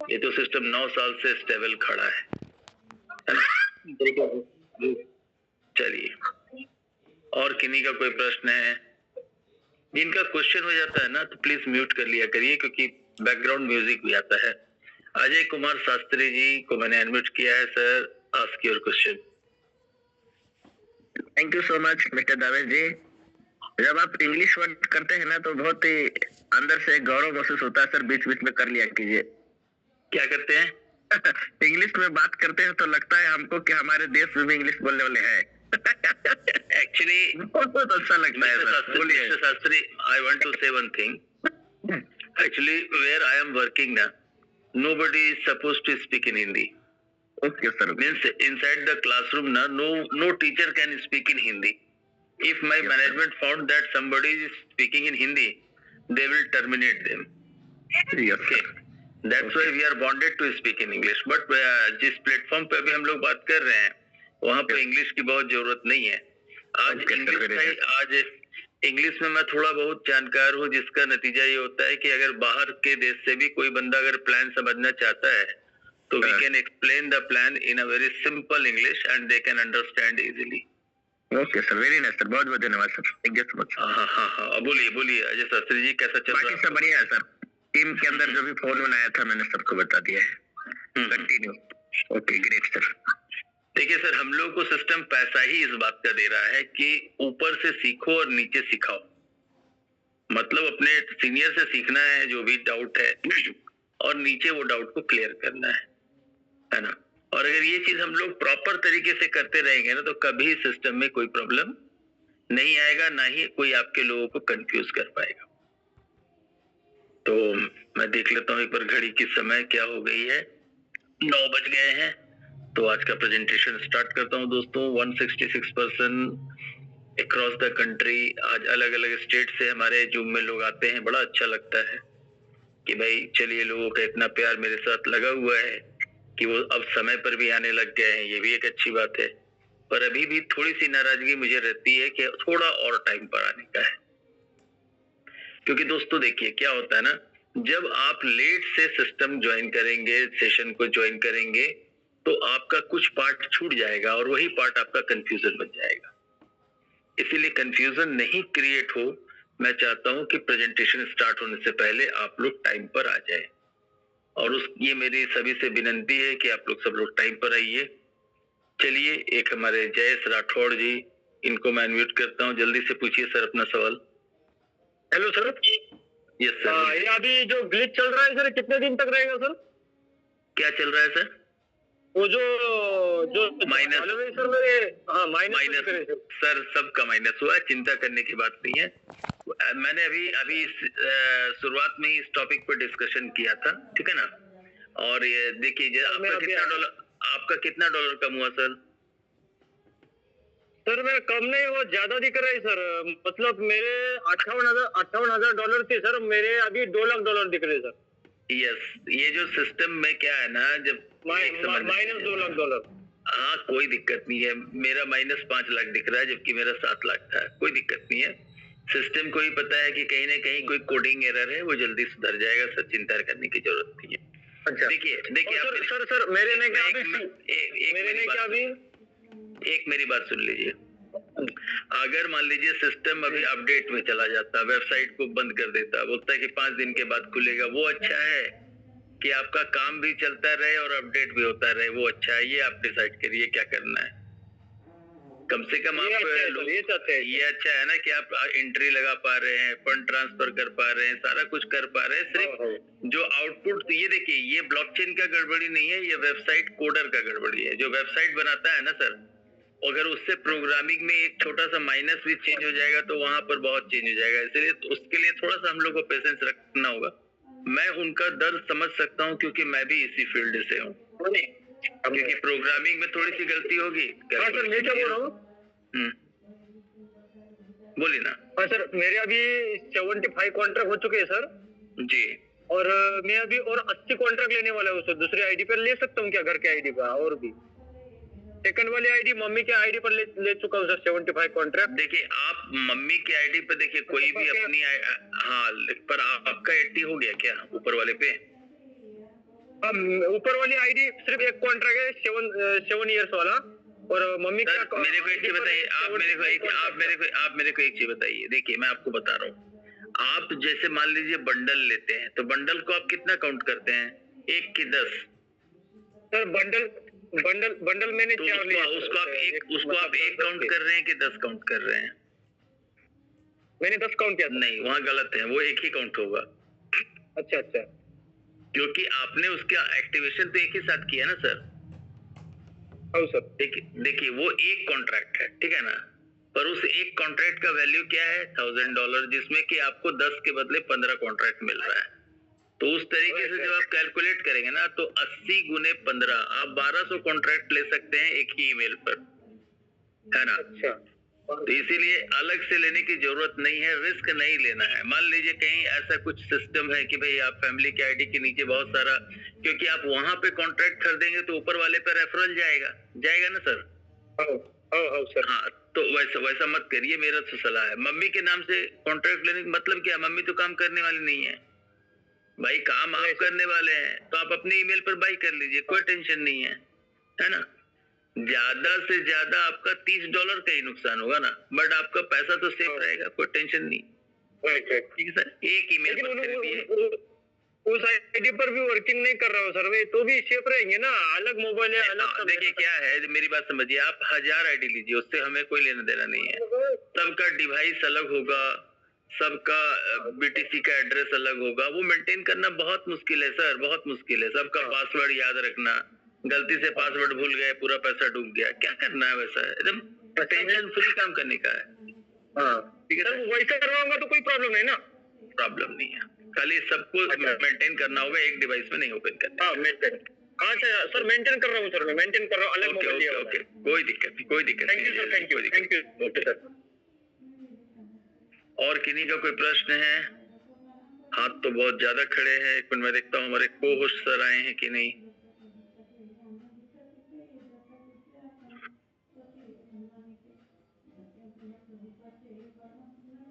ये तो सिस्टम 9 साल से स्टेबल खड़ा है ना? चलिए, और किन्हीं का कोई प्रश्न है? जिनका क्वेश्चन हो जाता है ना तो प्लीज म्यूट कर लिया करिए, क्योंकि बैकग्राउंड म्यूजिक भी आता है। अजय कुमार शास्त्री जी को मैंने अनम्यूट किया है। Sir, ask your question. Thank you so much mister Davesh ji. जब आप इंग्लिश वर्ड करते हैं ना तो बहुत ही अंदर से गौरव महसूस होता है सर। बीच बीच में कर लिया कीजिए। क्या करते हैं? इंग्लिश में बात करते हैं तो लगता है हमको कि हमारे देश में भी इंग्लिश बोलने वाले हैं। एक्चुअली बहुत अच्छा लगता है sir. Mister Shastri, I want to say one thing. Actually where I am working ना, nobody is supposed to speak in Hindi. Okay sir. Means inside the classroom na, no teacher can speak in Hindi. If my management found that somebody is speaking in Hindi, they will terminate them. Yes, okay. That's why we are bonded to speak in English. But जिस platform पे अभी हम लोग बात कर रहे हैं वहाँ पे इंग्लिश की बहुत जरूरत नहीं है। आज इंग्लिश में मैं थोड़ा बहुत जानकार हूँ, जिसका नतीजा ये होता है कि अगर बाहर के देश से भी कोई बंदा अगर प्लान समझना चाहता है तो we can explain the plan in a very simple English and they can understand easily. Okay sir, very nice sir, बहुत बहुत धन्यवाद sir. Thank you so much. हाँ, बोलिए अजय शास्त्री जी, कैसा चल रहा है? बाकी सब बढ़िया है सर। टीम के अंदर जो भी फोन आया था मैंने सबको बता दिया है। कंटिन्यू। Okay, great sir. देखिए सर, हम लोग को सिस्टम पैसा ही इस बात का दे रहा है कि ऊपर से सीखो और नीचे सिखाओ। मतलब अपने सीनियर से सीखना है जो भी डाउट है और नीचे वो डाउट को क्लियर करना है ना? और अगर ये चीज हम लोग प्रॉपर तरीके से करते रहेंगे ना तो कभी सिस्टम में कोई प्रॉब्लम नहीं आएगा, ना ही कोई आपके लोगों को कंफ्यूज कर पाएगा। तो मैं देख लेता हूँ एक बार घड़ी की समय क्या हो गई है। 9 बज गए हैं। तो आज का प्रेजेंटेशन स्टार्ट करता हूं दोस्तों। 166 पर्सन अक्रॉस द कंट्री, आज अलग अलग स्टेट से हमारे जूम में लोग आते हैं। बड़ा अच्छा लगता है कि भाई चलिए लोगों का इतना प्यार मेरे साथ लगा हुआ है कि वो अब समय पर भी आने लग गए हैं, ये भी एक अच्छी बात है। पर अभी भी थोड़ी सी नाराजगी मुझे रहती है कि थोड़ा और टाइम पर आने का है। क्योंकि दोस्तों देखिए क्या होता है ना, जब आप लेट से सिस्टम ज्वाइन करेंगे, सेशन को ज्वाइन करेंगे, तो आपका कुछ पार्ट छूट जाएगा और वही पार्ट आपका कंफ्यूजन बन जाएगा। इसीलिए कंफ्यूजन नहीं क्रिएट हो, मैं चाहता हूं कि प्रेजेंटेशन स्टार्ट होने से पहले आप लोग टाइम पर आ जाए। और ये मेरी सभी से विनंती है कि आप लोग सब लोग टाइम पर आइए। चलिए, एक हमारे जयेश राठौड़ जी, इनको मैं अनम्यूट करता हूं। जल्दी से पूछिए सर अपना सवाल। Hello sir. Yes sir. ये अभी जो ग्लिच चल रहा है सर, कितने दिन तक रहेगा सर? क्या चल रहा है सर? वो जो माइनस सर मेरे, हाँ माइनस सर, सबका माइनस हुआ है, चिंता करने की बात नहीं है। मैंने अभी शुरुआत में ही इस टॉपिक पर डिस्कशन किया था, ठीक है ना? और ये देखिए आपका कितना डॉलर कम हुआ सर? सर मेरा कम नहीं, वो ज्यादा दिख रहा है सर। मतलब मेरे 58,000 डॉलर थे सर, मेरे अभी 2 लाख डॉलर दिख रहे हैं सर। यस, ये जो सिस्टम में क्या है ना, जब माइनस 2 लाख डॉलर। हाँ, कोई दिक्कत नहीं है। मेरा माइनस 5 लाख दिख रहा है जबकि मेरा 7 लाख था। कोई दिक्कत नहीं है। सिस्टम को ही पता है कि कहीं ना कहीं कोई कोडिंग एरर है, वो जल्दी सुधर जाएगा सर, चिंता करने की जरूरत नहीं है। अच्छा, देखिए सर मेरे ने क्या अभी एक मेरी बात सुन लीजिए। अगर मान लीजिए सिस्टम अभी अपडेट में चला जाता, वेबसाइट को बंद कर देता, बोलता है कि 5 दिन के बाद खुलेगा, वो अच्छा है कि आपका काम भी चलता रहे और अपडेट भी होता रहे? वो अच्छा है? ये आप डिसाइड करिए क्या करना है। कम से कम आप ये अच्छा है ना कि आप एंट्री लगा पा रहे हैं, फंड ट्रांसफर कर पा रहे हैं, सारा कुछ कर पा रहे हैं। सिर्फ जो आउटपुट, ये देखिए, ये ब्लॉकचेन का गड़बड़ी नहीं है, ये वेबसाइट कोडर का गड़बड़ी है। जो वेबसाइट बनाता है ना सर, अगर उससे प्रोग्रामिंग में एक छोटा सा माइनस भी चेंज हो जाएगा तो वहां पर बहुत चेंज हो जाएगा। इसलिए उसके लिए थोड़ा सा हम लोग को पेशेंस रखना होगा। मैं उनका दर्द समझ सकता हूँ क्योंकि मैं भी इसी फील्ड से हूँ। क्योंकि प्रोग्रामिंग में थोड़ी सी गलती होगी। हाँ सर, मैं क्या बोल रहा हूँ? बोलिए ना। हाँ सर, मेरे अभी 75 कॉन्ट्रैक्ट हो चुके हैं सर जी। और मैं अभी और 80 कॉन्ट्रैक्ट लेने वाला हूँ सर। दूसरी आईडी पर ले सकता हूँ क्या, घर के आईडी पर? और भी सेकंड वाली आईडी मम्मी के आईडी पर ले चुका हूँ सर 75 कॉन्ट्रैक्ट। देखिए, आप मम्मी के आईडी पर देखिए कोई भी अपनी, हाँ, पर आपका 80 हो गया क्या ऊपर वाले पे? ऊपर वाली आईडी सिर्फ एक कॉन्ट्रैक्ट है 7 ईयर्स वाला, और मम्मी सर का मेरे को एक चीज बताइए, आप मेरे को एक चीज बताइए। देखिए मैं आपको बता रहा हूँ, आप जैसे मान लीजिए बंडल लेते हैं तो बंडल को आप कितना काउंट करते हैं, 1 की 10? सर बंडल बंडल बंडल मैंने तो 4 लिए। उसको आप 1 काउंट कर रहे हैं कि 10 काउंट कर रहे हैं? मैंने 10 काउंट किया था। नहीं, वहाँ गलत है, वो 1 ही काउंट होगा, अच्छा अच्छा, क्योंकि आपने उसका एक्टिवेशन तो एक ही साथ किया ना सर। हाँ सर। देखिए वो एक कॉन्ट्रैक्ट है, ठीक है ना, पर उस एक कॉन्ट्रैक्ट का वैल्यू क्या है, $1000, जिसमें कि आपको 10 के बदले 15 कॉन्ट्रैक्ट मिल रहा है। तो उस तरीके से जब आप कैलकुलेट करेंगे ना, तो 80 गुने 15 आप 1200 कॉन्ट्रैक्ट ले सकते हैं एक ही ईमेल पर, है ना। अच्छा, तो इसीलिए अलग से लेने की जरूरत नहीं है, रिस्क नहीं लेना है। मान लीजिए कहीं ऐसा कुछ सिस्टम है कि भाई आप फैमिली के आईडी के नीचे बहुत सारा, क्योंकि आप वहां पे कॉन्ट्रैक्ट कर देंगे तो ऊपर वाले पे रेफरल जाएगा ना सर। हाँ सर। हाँ, तो वैसा मत करिए, मेरा तो सलाह है। मम्मी के नाम से कॉन्ट्रैक्ट लेने का मतलब क्या, मम्मी तो काम करने वाली नहीं है भाई, काम आप करने वाले हैं, तो आप अपने ईमेल पर बाई कर लीजिए, कोई टेंशन नहीं है ना। ज्यादा से ज्यादा आपका $30 का ही नुकसान होगा ना, बट आपका पैसा तो सेफ रहेगा, कोई टेंशन नहीं। ठीक है सर, एक ईमेल पर खरीदिए। उस आईडी पर भी वर्किंग नहीं कर रहा हूँ सर, वे तो भी सेफ रहेंगे ना, अलग मोबाइल है अलग। देखिए क्या है, मेरी बात समझिए, आप 1000 आईडी लीजिए, उससे हमें कोई लेना देना नहीं है। सबका डिवाइस अलग होगा, सबका बीटीसी का एड्रेस अलग होगा, वो मेंटेन करना बहुत मुश्किल है सर, बहुत मुश्किल है। सबका पासवर्ड याद रखना, गलती से पासवर्ड भूल गए, पूरा पैसा डूब गया, क्या करना है, वैसा एकदम टेंशन फ्री काम करने का है। ठीक है सर, वैसा करवाऊंगा तो कोई प्रॉब्लम नहीं ना? प्रॉब्लम नहीं है, खाली सबको मेंटेन करना होगा, एक डिवाइस में नहीं ओपन करना। हाँ सर, मेंटेन कर रहा हूँ सर, मैं मेंटेन कर रहा हूँ, अलग मोबाइल लिया हुआ है। ओके, कोई दिक्कत नहीं। Thank you sir, thank you. Okay sir. और किन्हीं का कोई प्रश्न है? हाथ तो बहुत ज्यादा खड़े हैं, एक मिनट मैं देखता हूँ हमारे को होस्ट सर आए हैं कि नहीं।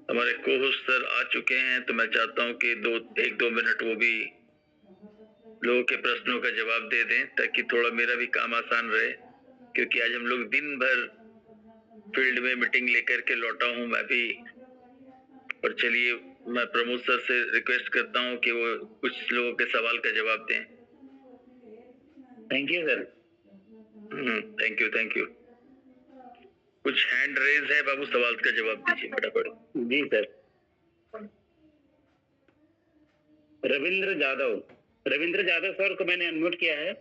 हमारे को होस्ट सर आ चुके हैं, तो मैं चाहता हूँ कि 1-2 मिनट वो भी लोगों के प्रश्नों का जवाब दे दें, ताकि थोड़ा मेरा भी काम आसान रहे, क्योंकि आज हम लोग दिन भर फील्ड में मीटिंग लेकर के लौटा हूँ मैं भी। और चलिए मैं प्रमोद सर से रिक्वेस्ट करता हूँ कि वो कुछ लोगों के सवाल का जवाब दें। Thank you sir. Thank you. कुछ हैंड रेज है बाबू, सवाल का जवाब दीजिए फटाफट। जी सर। रविंद्र जादव सर को मैंने अनम्यूट किया है।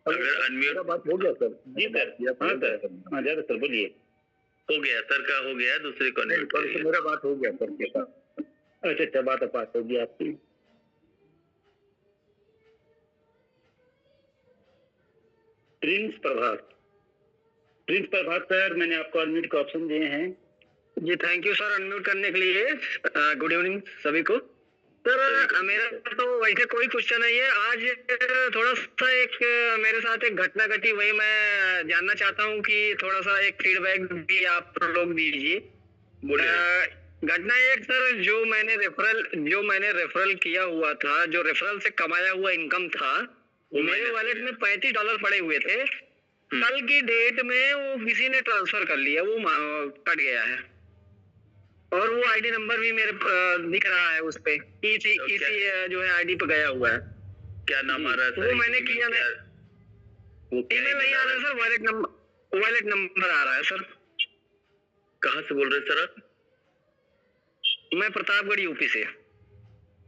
अगर अनम्यूट बात हो गया सर। जी सर। हाँ सर, हाँ जादव सर बोलिए। हो गया सर का, हो गया, दूसरे को अनम्यूट करिए। मेरा बात हो गया सर के साथ। अच्छा, बात होगी आपकी। प्रिंस प्रभात सर, मैंने आपको अनम्यूट का ऑप्शन दिए हैं। जी थैंक यू सर अनम्यूट करने के लिए। गुड इवनिंग सभी को। सर मेरा तो वैसे कोई क्वेश्चन नहीं है, आज थोड़ा सा एक मेरे साथ एक घटना घटी, वही मैं जानना चाहता हूँ कि थोड़ा सा एक फीडबैक भी आप लोग दीजिए। घटना एक सर, जो मैंने रेफरल किया हुआ था, जो रेफरल से कमाया हुआ इनकम था, मेरे वॉलेट में $35 पड़े हुए थे। कल की डेट में वो किसी ने ट्रांसफर कर लिया, वो कट गया है, और वो आईडी नंबर भी मेरे दिख रहा है उस पे, इसी जो है आईडी पे गया हुआ है। क्या नाम आ रहा है सर? वो मैंने किया नहीं, ईमेल नहीं आ रहा है सर, वॉलेट नंबर आ रहा है सर। कहाँ से बोल रहे हैं सर आप? मैं प्रतापगढ़ यूपी से।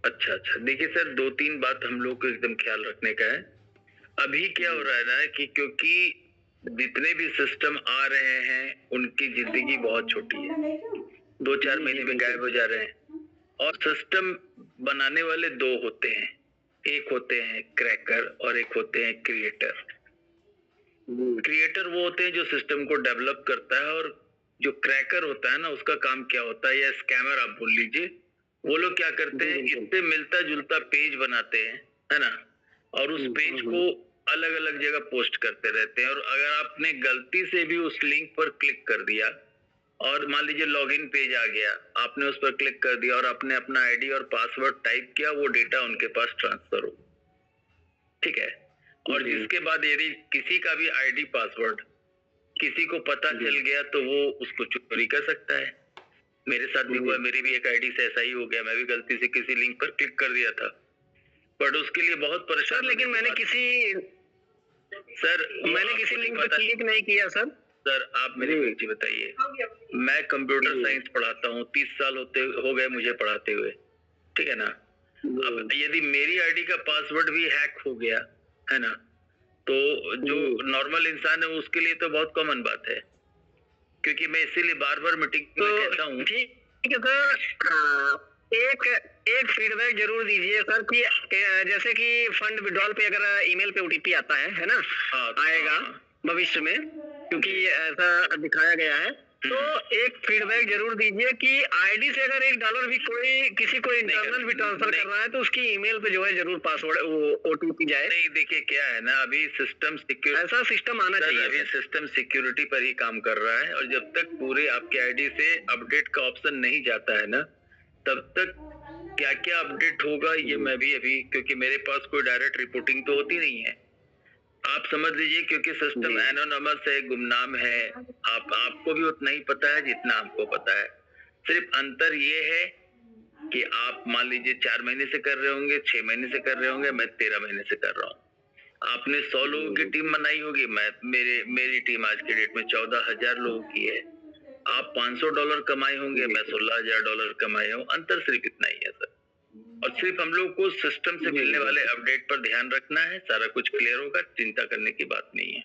अच्छा, देखिए सर, 2-3 बात हम लोग को एकदम ख्याल रखने का है। अभी क्या हो रहा है ना कि क्योंकि जितने भी सिस्टम आ रहे हैं उनकी जिंदगी बहुत छोटी है, 2-4 महीने में गायब हो जा रहे हैं। और सिस्टम बनाने वाले 2 होते हैं, एक होते हैं क्रैकर और एक होते हैं क्रिएटर। क्रिएटर वो होते हैं जो सिस्टम को डेवलप करता है, और जो क्रैकर होता है ना, उसका काम क्या होता है, या स्कैमर आप बोल लीजिए, वो लोग क्या करते हैं, इससे मिलता जुलता पेज बनाते हैं, है ना, और उस पेज को अलग अलग जगह पोस्ट करते रहते हैं, और अगर आपने गलती से भी उस लिंक पर क्लिक कर दिया और मान लीजिए लॉगिन पेज आ गया, आपने उस पर क्लिक कर दिया और आपने अपना आईडी और पासवर्ड टाइप किया, वो डेटा उनके पास ट्रांसफर हो, ठीक है। और जिसके बाद यदि किसी का भी आईडी पासवर्ड किसी को पता चल गया तो वो उसको चोरी कर सकता है। मेरे साथ भी हुआ, मेरी भी एक आईडी से ऐसा ही हो गया, मैं भी गलती से किसी लिंक पर क्लिक कर दिया था, बट उसके लिए बहुत परेशान। लेकिन मैंने किसी लिंक पर क्लिक नहीं किया सर। सर आप मेरी एक चीज बताइए, मैं कंप्यूटर साइंस पढ़ाता हूँ, 30 साल हो गए मुझे पढ़ाते हुए, ठीक है ना। अब यदि मेरी आईडी का पासवर्ड भी हैक हो गया है ना, तो जो नॉर्मल इंसान है उसके लिए तो बहुत कॉमन बात है, क्योंकि मैं इसीलिए बार बार मीटिंग में कहता हूँ। ठीक है सर, एक फीडबैक जरूर दीजिए सर कि जैसे कि फंड विड्रॉल पे अगर ईमेल पे ओटीपी आता है ना, आएगा भविष्य में, क्योंकि ऐसा दिखाया गया है, तो एक फीडबैक जरूर दीजिए कि आईडी से अगर $1 भी किसी को इंटरनल भी ट्रांसफर कर रहा है तो उसकी ईमेल पे जो है जरूर पासवर्ड वो ओटीपी जाए। नहीं देखिए क्या है ना, अभी सिस्टम सिक्योरिटी, ऐसा सिस्टम आना चाहिए। अभी सिस्टम सिक्योरिटी पर ही काम कर रहा है, और जब तक पूरे आपके आईडी से अपडेट का ऑप्शन नहीं जाता है ना, तब तक क्या क्या अपडेट होगा ये मैं भी अभी, क्योंकि मेरे पास कोई डायरेक्ट रिपोर्टिंग तो होती नहीं है, आप समझ लीजिए, क्योंकि सिस्टम एनोनिमस है, गुमनाम है, आपको भी उतना ही पता है जितना हमको पता है। सिर्फ अंतर ये है कि आप मान लीजिए 4 महीने से कर रहे होंगे, 6 महीने से कर रहे होंगे, मैं 13 महीने से कर रहा हूँ। आपने 100 लोगों की टीम बनाई होगी, मेरी टीम आज के डेट में 14,000 लोगों की है। आप $500 कमाए होंगे, मैं $16,000 कमाए हूँ, अंतर सिर्फ इतना ही है सर। और सिर्फ हम लोग को सिस्टम से मिलने वाले अपडेट पर ध्यान रखना है, सारा कुछ क्लियर होगा, चिंता करने की बात नहीं है।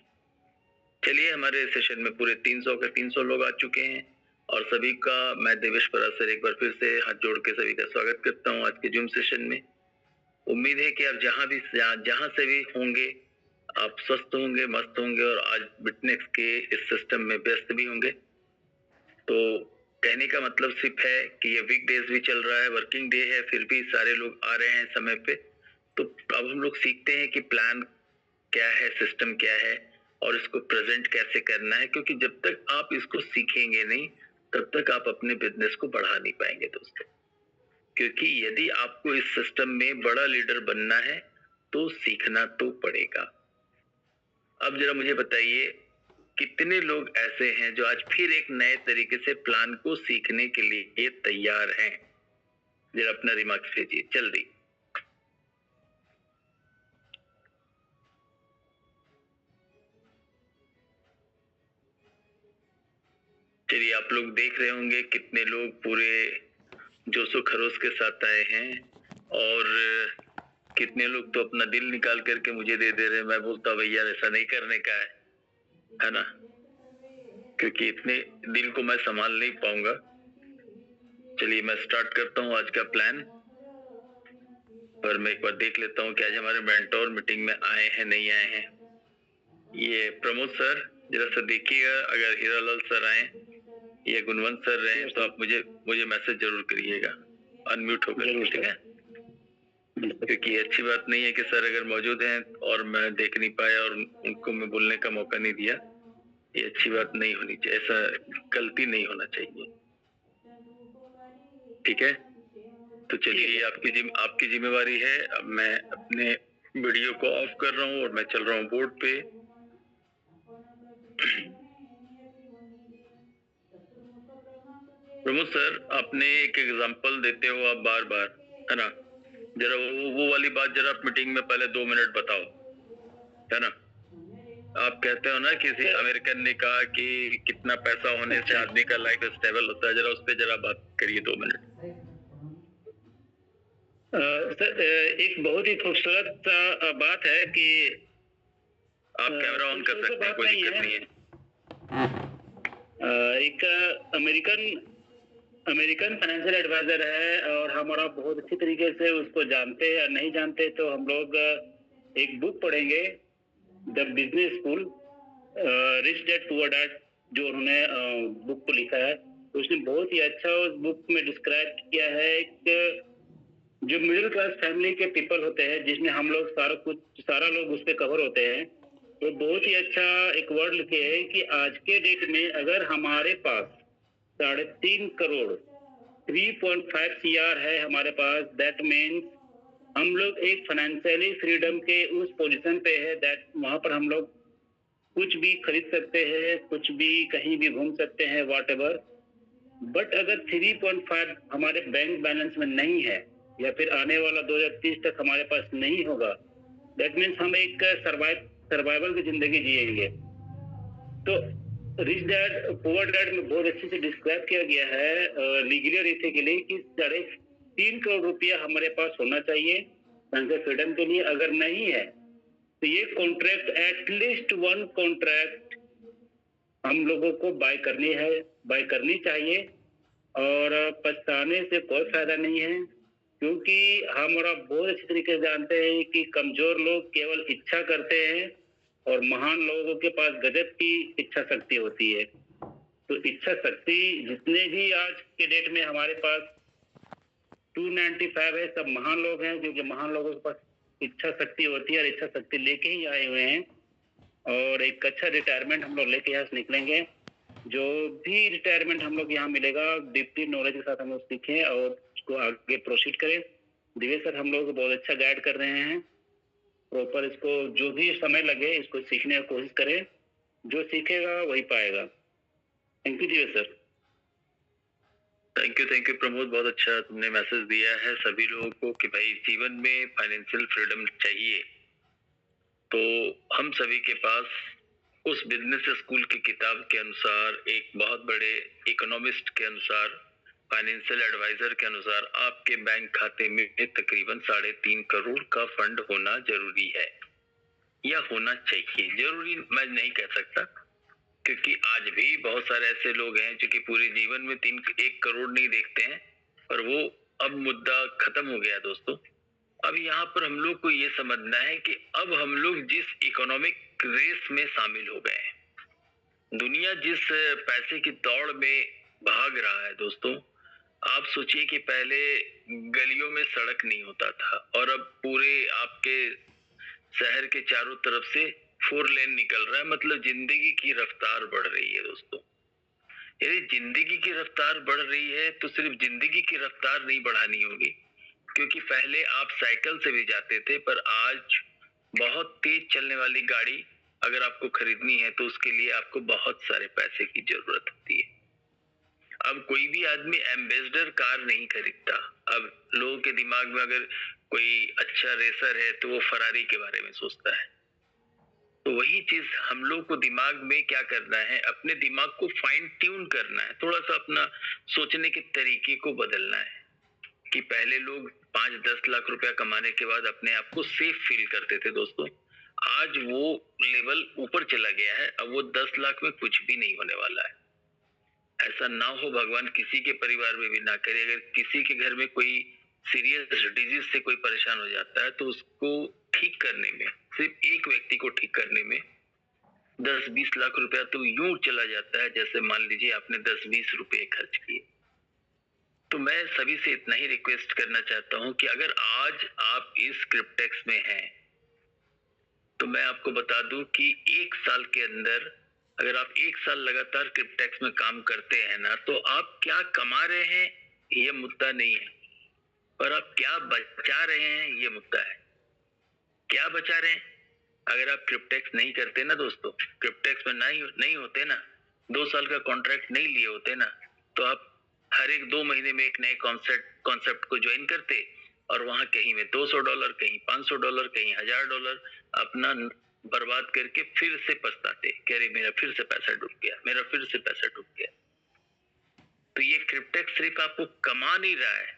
चलिए, हमारे सेशन में पूरे 300 के 300 लोग आ चुके हैं, और सभी का मैं देवेश पराशर एक बार फिर से हाथ जोड़ के सभी का स्वागत करता हूं आज के जूम सेशन में। उम्मीद है कि आप जहां से भी होंगे आप स्वस्थ होंगे, मस्त होंगे, और आज बिटनेक्स के इस सिस्टम में व्यस्त भी होंगे। तो कहने का मतलब सिर्फ है कि ये वीक डेज भी चल रहा है, वर्किंग डे है, फिर भी सारे लोग आ रहे हैं समय पे। तो अब हम लोग सीखते हैं कि प्लान क्या है, सिस्टम क्या है, और इसको प्रेजेंट कैसे करना है, क्योंकि जब तक आप इसको सीखेंगे नहीं तब तक आप अपने बिजनेस को बढ़ा नहीं पाएंगे दोस्तों। क्योंकि यदि आपको इस सिस्टम में बड़ा लीडर बनना है तो सीखना तो पड़ेगा। अब जरा मुझे बताइए, कितने लोग ऐसे हैं जो आज फिर एक नए तरीके से प्लान को सीखने के लिए तैयार हैं? जरा अपना रिमार्क्स भेजिए जल्दी। चलिए, आप लोग देख रहे होंगे कितने लोग पूरे जोशो खरोश के साथ आए हैं, और कितने लोग तो अपना दिल निकाल करके मुझे दे दे रहे। मैं बोलता भैया ऐसा नहीं करने का है ना, क्योंकि इतने दिल को मैं संभाल नहीं पाऊंगा। चलिए, मैं स्टार्ट करता हूँ आज का प्लान, और मैं एक बार देख लेता हूँ कि आज हमारे मेंटोर मीटिंग में आए हैं नहीं आए हैं। ये प्रमोद सर जरा सा देखिएगा, अगर हीरालाल सर आए या गुणवंत सर रहे तो आप मुझे मैसेज जरूर करिएगा अनम्यूट होकर, ठीक है? क्योंकि अच्छी बात नहीं है कि सर अगर मौजूद हैं और मैं देख नहीं पाया और उनको मैं बोलने का मौका नहीं दिया, ये अच्छी बात नहीं होनी चाहिए, ऐसा गलती नहीं होना चाहिए, ठीक है? तो चलिए, ये आपकी जिम्मेवारी है। अब मैं अपने वीडियो को ऑफ कर रहा हूँ और मैं चल रहा हूँ बोर्ड पे। प्रमोद सर, आपने एक एग्जांपल देते हो आप बार बार, है ना, जरा वो वाली बात जरा आप मीटिंग में पहले 2 मिनट बताओ, है ना? आप कहते हो ना किसी अमेरिकन ने कहा कि कितना पैसा होने से आदमी का लाइफ स्टेबल होता है, जरा उस पर जरा बात करिए 2 मिनट। सर, एक बहुत ही खूबसूरत बात है कि आप कैमरा ऑन कर सकते हैं, कोई दिक्कत नहीं है। एक अमेरिकन फाइनेंशियल एडवाइजर है, और हमारा बहुत अच्छी तरीके से उसको जानते हैं, नहीं जानते तो हम लोग एक बुक पढ़ेंगे, the business school, rich dad poor dad, जो उन्होंने बुक को लिखा है। उसने बहुत ही अच्छा उस बुक में डिस्क्राइब किया है एक जो मिडिल क्लास फैमिली के पीपल होते हैं, जिसमें हम लोग सारा लोग उस पे कवर होते हैं, तो बहुत ही अच्छा एक वर्ड लिखे है कि आज के डेट में अगर हमारे पास 3.5 करोड़ 3.5 CR है हमारे पास, दैट मीन्स हम लोग एक फाइनेंशियली फ्रीडम के उस पोजीशन पे है दैट वहां पर हम लोग कुछ भी खरीद सकते हैं, कुछ भी कहीं भी घूम सकते हैं, व्हाटएवर। बट अगर 3.5 हमारे बैंक बैलेंस में नहीं है या फिर आने वाला 2030 तक हमारे पास नहीं होगा, दैट मीन्स हम एक सर्वाइवल की जिंदगी जिएंगे। तो रिच डैड पुअर डैड में बहुत अच्छे से डिस्क्राइब किया गया है लीगली और इथिकली कि 3.5 करोड़ रुपया हमारे पास होना चाहिए फाइनेंशियल फ्रीडम के लिए। अगर नहीं है तो ये कॉन्ट्रैक्ट, एटलीस्ट 1 कॉन्ट्रैक्ट हम लोगों को बाय करनी चाहिए। और पछताने से कोई फायदा नहीं है, क्योंकि हम और आप बहुत अच्छी तरीके से जानते हैं कि कमजोर लोग केवल इच्छा करते हैं और महान लोगों के पास गजब की इच्छा शक्ति होती है। तो इच्छा शक्ति जितने भी आज के डेट में हमारे पास 295 है, सब महान लोग हैं, क्योंकि महान लोगों के पास इच्छा शक्ति होती है और इच्छा शक्ति लेके ही आए हुए हैं। और एक अच्छा रिटायरमेंट हम लोग लेके यहाँ से निकलेंगे। जो भी रिटायरमेंट हम लोग यहाँ मिलेगा, डीपली नॉलेज के साथ हम लोग सीखें और उसको आगे प्रोसीड करें। दिवेश सर हम लोग को बहुत अच्छा गाइड कर रहे हैं। प्रॉपर इसको जो भी समय लगे इसको सीखने की कोशिश करें, जो सीखेगा वही पाएगा। Thank you Divesh sir. Thank you Pramod, बहुत अच्छा तुमने मैसेज दिया है सभी लोगों को कि भाई जीवन में फाइनेंशियल फ्रीडम चाहिए। तो हम सभी के पास उस बिजनेस स्कूल की किताब के अनुसार, एक बहुत बड़े इकोनॉमिस्ट के अनुसार, फाइनेंशियल एडवाइजर के अनुसार आपके बैंक खाते में तकरीबन 3.5 करोड़ का फंड होना जरूरी है या होना चाहिए। जरूरी मैं नहीं कह सकता, क्योंकि आज भी बहुत सारे ऐसे लोग हैं जो कि पूरे जीवन में 1 करोड़ नहीं देखते हैं, और वो अब मुद्दा खत्म हो गया दोस्तों। अब यहाँ पर हम लोग को ये समझना है कि अब हम लोग जिस इकोनॉमिक रेस में शामिल हो गए हैं, दुनिया जिस पैसे की दौड़ में भाग रहा है दोस्तों, आप सोचिए कि पहले गलियों में सड़क नहीं होता था और अब पूरे आपके शहर के चारों तरफ से 4 लेन निकल रहा है। मतलब जिंदगी की रफ्तार बढ़ रही है दोस्तों। यदि जिंदगी की रफ्तार बढ़ रही है तो सिर्फ जिंदगी की रफ्तार नहीं बढ़ानी होगी, क्योंकि पहले आप साइकिल से भी जाते थे, पर आज बहुत तेज चलने वाली गाड़ी अगर आपको खरीदनी है तो उसके लिए आपको बहुत सारे पैसे की जरूरत होती है। अब कोई भी आदमी एम्बेसडर कार नहीं खरीदता। अब लोगों के दिमाग में अगर कोई अच्छा रेसर है तो वो फरारी के बारे में सोचता है। तो वही चीज हम लोग को दिमाग में क्या करना है, अपने दिमाग को फाइन ट्यून करना है, थोड़ा सा अपना सोचने के तरीके को बदलना है। कि पहले लोग 5-10 लाख रुपया कमाने के बाद अपने आप को सेफ फील करते थे दोस्तों, आज वो लेवल ऊपर चला गया है। अब वो 10 लाख में कुछ भी नहीं होने वाला है। ऐसा ना हो, भगवान किसी के परिवार में भी ना करे। अगर किसी के घर में कोई सीरियस डिजीज से कोई परेशान हो जाता है तो उसको ठीक करने में, सिर्फ एक व्यक्ति को ठीक करने में 10-20 लाख रुपया तो यूं चला जाता है जैसे मान लीजिए आपने 10-20 रुपए खर्च किए। तो मैं सभी से इतना ही रिक्वेस्ट करना चाहता हूं कि अगर आज आप इस क्रिप्टेक्स में हैं तो मैं आपको बता दूं कि 1 साल के अंदर अगर आप 1 साल लगातार क्रिप्टेक्स में काम करते हैं ना, तो आप क्या कमा रहे हैं ये मुद्दा नहीं है, पर आप क्या बचा रहे हैं ये मुद्दा है। क्या बचा रहे हैं? अगर आप क्रिप्टेक्स नहीं करते ना दोस्तों, क्रिप्टेक्स में नहीं होते ना, 2 साल का कॉन्ट्रैक्ट नहीं लिए होते ना, तो आप हर एक 2 महीने में एक नए कॉन्सेप्ट को ज्वाइन करते और वहां कहीं में $200, कहीं $500, कहीं $1000 अपना बर्बाद करके फिर से पछताते कि अरे मेरा फिर से पैसा डूब गया, मेरा फिर से पैसा डूब गया। तो ये क्रिप्टेक्स सिर्फ आपको कमा नहीं रहा है,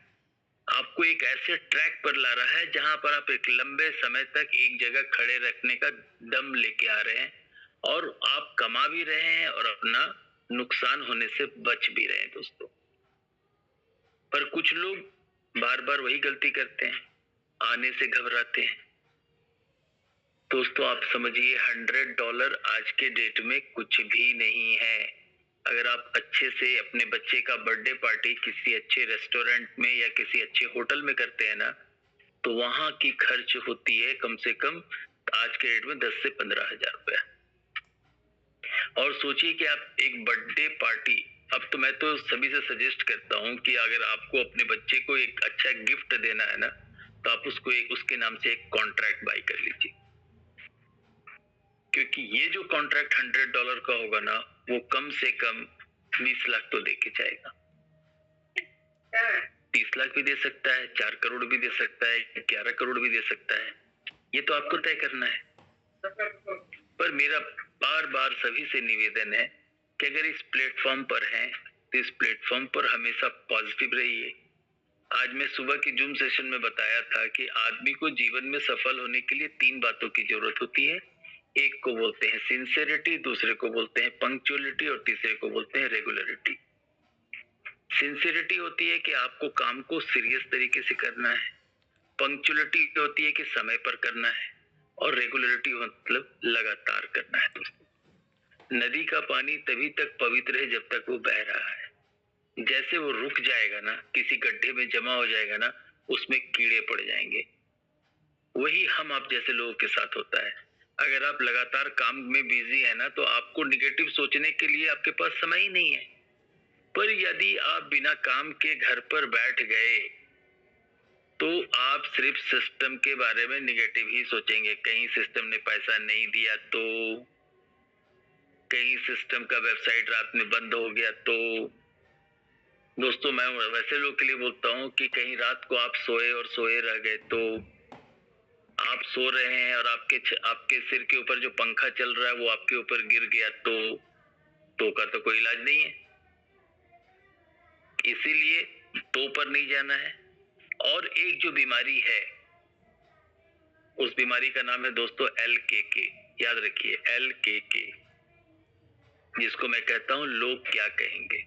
आपको एक ऐसे ट्रैक पर ला रहा है जहां पर आप एक लंबे समय तक एक जगह खड़े रखने का दम लेके आ रहे हैं, और आप कमा भी रहे हैं और अपना नुकसान होने से बच भी रहे हैं दोस्तों। पर कुछ लोग बार बार वही गलती करते हैं, आने से घबराते हैं। दोस्तों आप समझिए $100 आज के डेट में कुछ भी नहीं है। अगर आप अच्छे से अपने बच्चे का बर्थडे पार्टी किसी अच्छे रेस्टोरेंट में या किसी अच्छे होटल में करते हैं ना, तो वहां की खर्च होती है कम से कम आज के रेट में 10 से 15,000 रुपया। और सोचिए कि आप एक बर्थडे पार्टी, अब तो मैं तो सभी से सजेस्ट करता हूं कि अगर आपको अपने बच्चे को एक अच्छा गिफ्ट देना है ना, तो आप उसको उसके नाम से एक कॉन्ट्रैक्ट बाय कर लीजिए, क्योंकि ये जो कॉन्ट्रैक्ट $100 का होगा ना, वो कम से कम 20 लाख तो दे के जाएगा। 30 लाख भी दे सकता है, 4 करोड़ भी दे सकता है, 11 करोड़ भी दे सकता है, ये तो आपको तय करना है। पर मेरा बार बार सभी से निवेदन है कि अगर इस प्लेटफॉर्म पर हैं तो इस प्लेटफॉर्म पर हमेशा पॉजिटिव रहिए। आज मैं सुबह की जूम सेशन में बताया था कि आदमी को जीवन में सफल होने के लिए 3 बातों की जरूरत होती है। एक को बोलते हैं सिंसियरिटी, दूसरे को बोलते हैं पंक्चुअलिटी और तीसरे को बोलते हैं रेगुलरिटी। सिंसियरिटी होती है कि आपको काम को सीरियस तरीके से करना है, पंक्चुअलिटी होती है कि समय पर करना है, और रेगुलरिटी मतलब लगातार करना है। दोस्तों, नदी का पानी तभी तक पवित्र है जब तक वो बह रहा है। जैसे वो रुक जाएगा ना, किसी गड्ढे में जमा हो जाएगा ना, उसमें कीड़े पड़ जाएंगे। वही हम आप जैसे लोगों के साथ होता है। अगर आप लगातार काम में बिजी है ना, तो आपको निगेटिव सोचने के लिए आपके पास समय ही नहीं है। पर यदि आप बिना काम के घर पर बैठ गए तो आप सिर्फ सिस्टम के बारे में निगेटिव ही सोचेंगे। कहीं सिस्टम ने पैसा नहीं दिया तो, कहीं सिस्टम का वेबसाइट रात में बंद हो गया तो। दोस्तों, मैं वैसे लोग के लिए बोलता हूँ कि कहीं रात को आप सोए और सोए रह गए तो, आप सो रहे हैं और आपके सिर के ऊपर जो पंखा चल रहा है वो आपके ऊपर गिर गया तो का तो कोई इलाज नहीं है। इसीलिए तो पर नहीं जाना है। और एक जो बीमारी है, उस बीमारी का नाम है दोस्तों LKK। याद रखिए, LKK, जिसको मैं कहता हूं लोग क्या कहेंगे।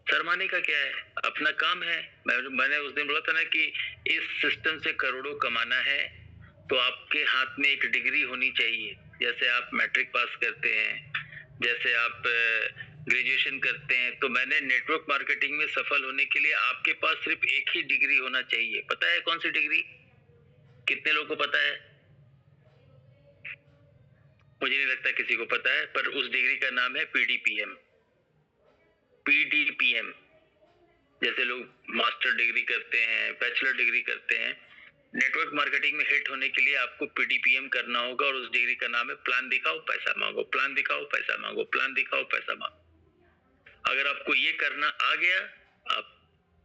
शर्माने का क्या है, अपना काम है। मैंने उस दिन बोला था ना कि इस सिस्टम से करोड़ों कमाना है तो आपके हाथ में एक डिग्री होनी चाहिए। जैसे आप मैट्रिक पास करते हैं, जैसे आप ग्रेजुएशन करते हैं, तो मैंने नेटवर्क मार्केटिंग में सफल होने के लिए आपके पास सिर्फ एक ही डिग्री होना चाहिए। पता है कौन सी डिग्री? कितने लोगों को पता है? मुझे नहीं लगता किसी को पता है, पर उस डिग्री का नाम है PDPM। PDPM, जैसे लोग मास्टर डिग्री करते हैं, बैचलर डिग्री करते हैं, नेटवर्क मार्केटिंग में हिट होने के लिए आपको PDPM करना होगा। और उस डिग्री का नाम है प्लान दिखाओ पैसा मांगो, प्लान दिखाओ पैसा मांगो, प्लान दिखाओ पैसा मांगो। अगर आपको ये करना आ गया, आप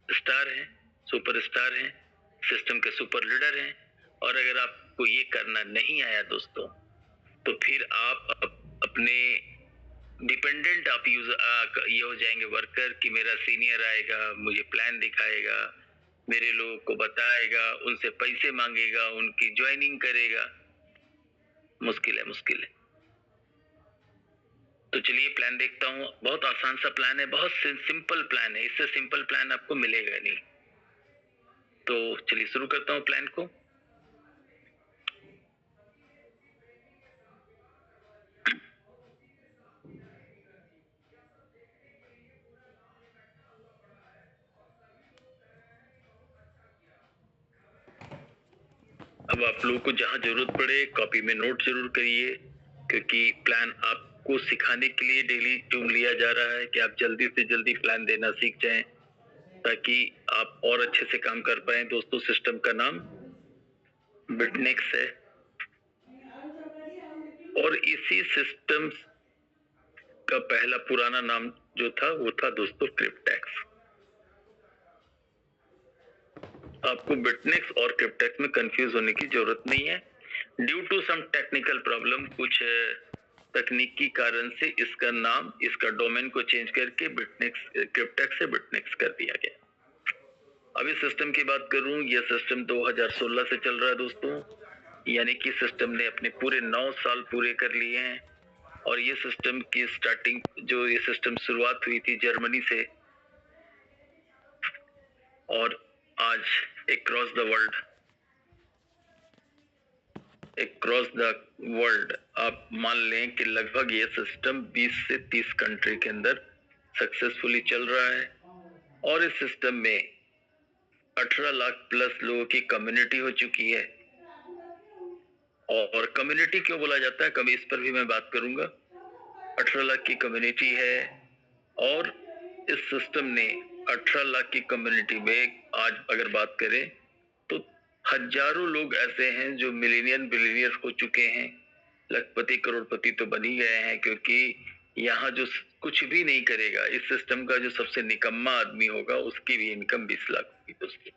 स्टार हैं, सुपरस्टार हैं, सिस्टम के सुपर लीडर हैं। और अगर आपको ये करना नहीं आया दोस्तों, तो फिर आप अपने डिपेंडेंट आप ये हो जाएंगे वर्कर कि मेरा सीनियर आएगा, मुझे प्लान दिखाएगा, मेरे लोगों को बताएगा, उनसे पैसे मांगेगा, उनकी ज्वाइनिंग करेगा। मुश्किल है, मुश्किल है। तो चलिए प्लान देखता हूँ। बहुत आसान सा प्लान है, बहुत सिंपल प्लान है, इससे सिंपल प्लान आपको मिलेगा नहीं। तो चलिए शुरू करता हूँ प्लान को। अब आप लोगों को जहां जरूरत पड़े कॉपी में नोट जरूर करिए, क्योंकि प्लान आपको सिखाने के लिए डेली जूम लिया जा रहा है कि आप जल्दी से जल्दी प्लान देना सीख जाएं, ताकि आप और अच्छे से काम कर पाएं। दोस्तों, सिस्टम का नाम बिटनेक्स है और इसी सिस्टम का पहला पुराना नाम जो था वो था दोस्तों क्रिप्टेक्स। आपको बिटनेक्स और क्रिप्टेक्स में कंफ्यूज होने की जरूरत नहीं है। Due to some technical problem, कुछ तकनीकी कारण से इसका नाम, इसका डोमेन को चेंज करके बिटनेक्स, क्रिप्टेक्स से बिटनेक्स कर दिया गया। अब इस सिस्टम की बात करूं, यह सिस्टम 2016 से चल रहा है दोस्तों, यानी कि सिस्टम ने अपने पूरे 9 साल पूरे कर लिए हैं। और ये सिस्टम की स्टार्टिंग, जो ये सिस्टम शुरुआत हुई थी जर्मनी से, और आज अक्रॉस द वर्ल्ड आप मान लें कि लगभग ये सिस्टम 20 से 30 कंट्री के अंदर सक्सेसफुली चल रहा है और इस सिस्टम में 18 लाख प्लस लोगों की कम्युनिटी हो चुकी है। और कम्युनिटी क्यों बोला जाता है, कभी इस पर भी मैं बात करूंगा। 18 लाख की कम्युनिटी है और इस सिस्टम ने 18 लाख की कम्युनिटी में आज अगर बात करें तो हजारों लोग ऐसे हैं जो मिलीनियर बिलीनियर हो चुके हैं, लखपति करोड़पति तो बन ही गए हैं, क्योंकि यहाँ जो कुछ भी नहीं करेगा इस सिस्टम का, जो सबसे निकम्मा आदमी होगा उसकी भी इनकम 20 लाख होगी दोस्तों।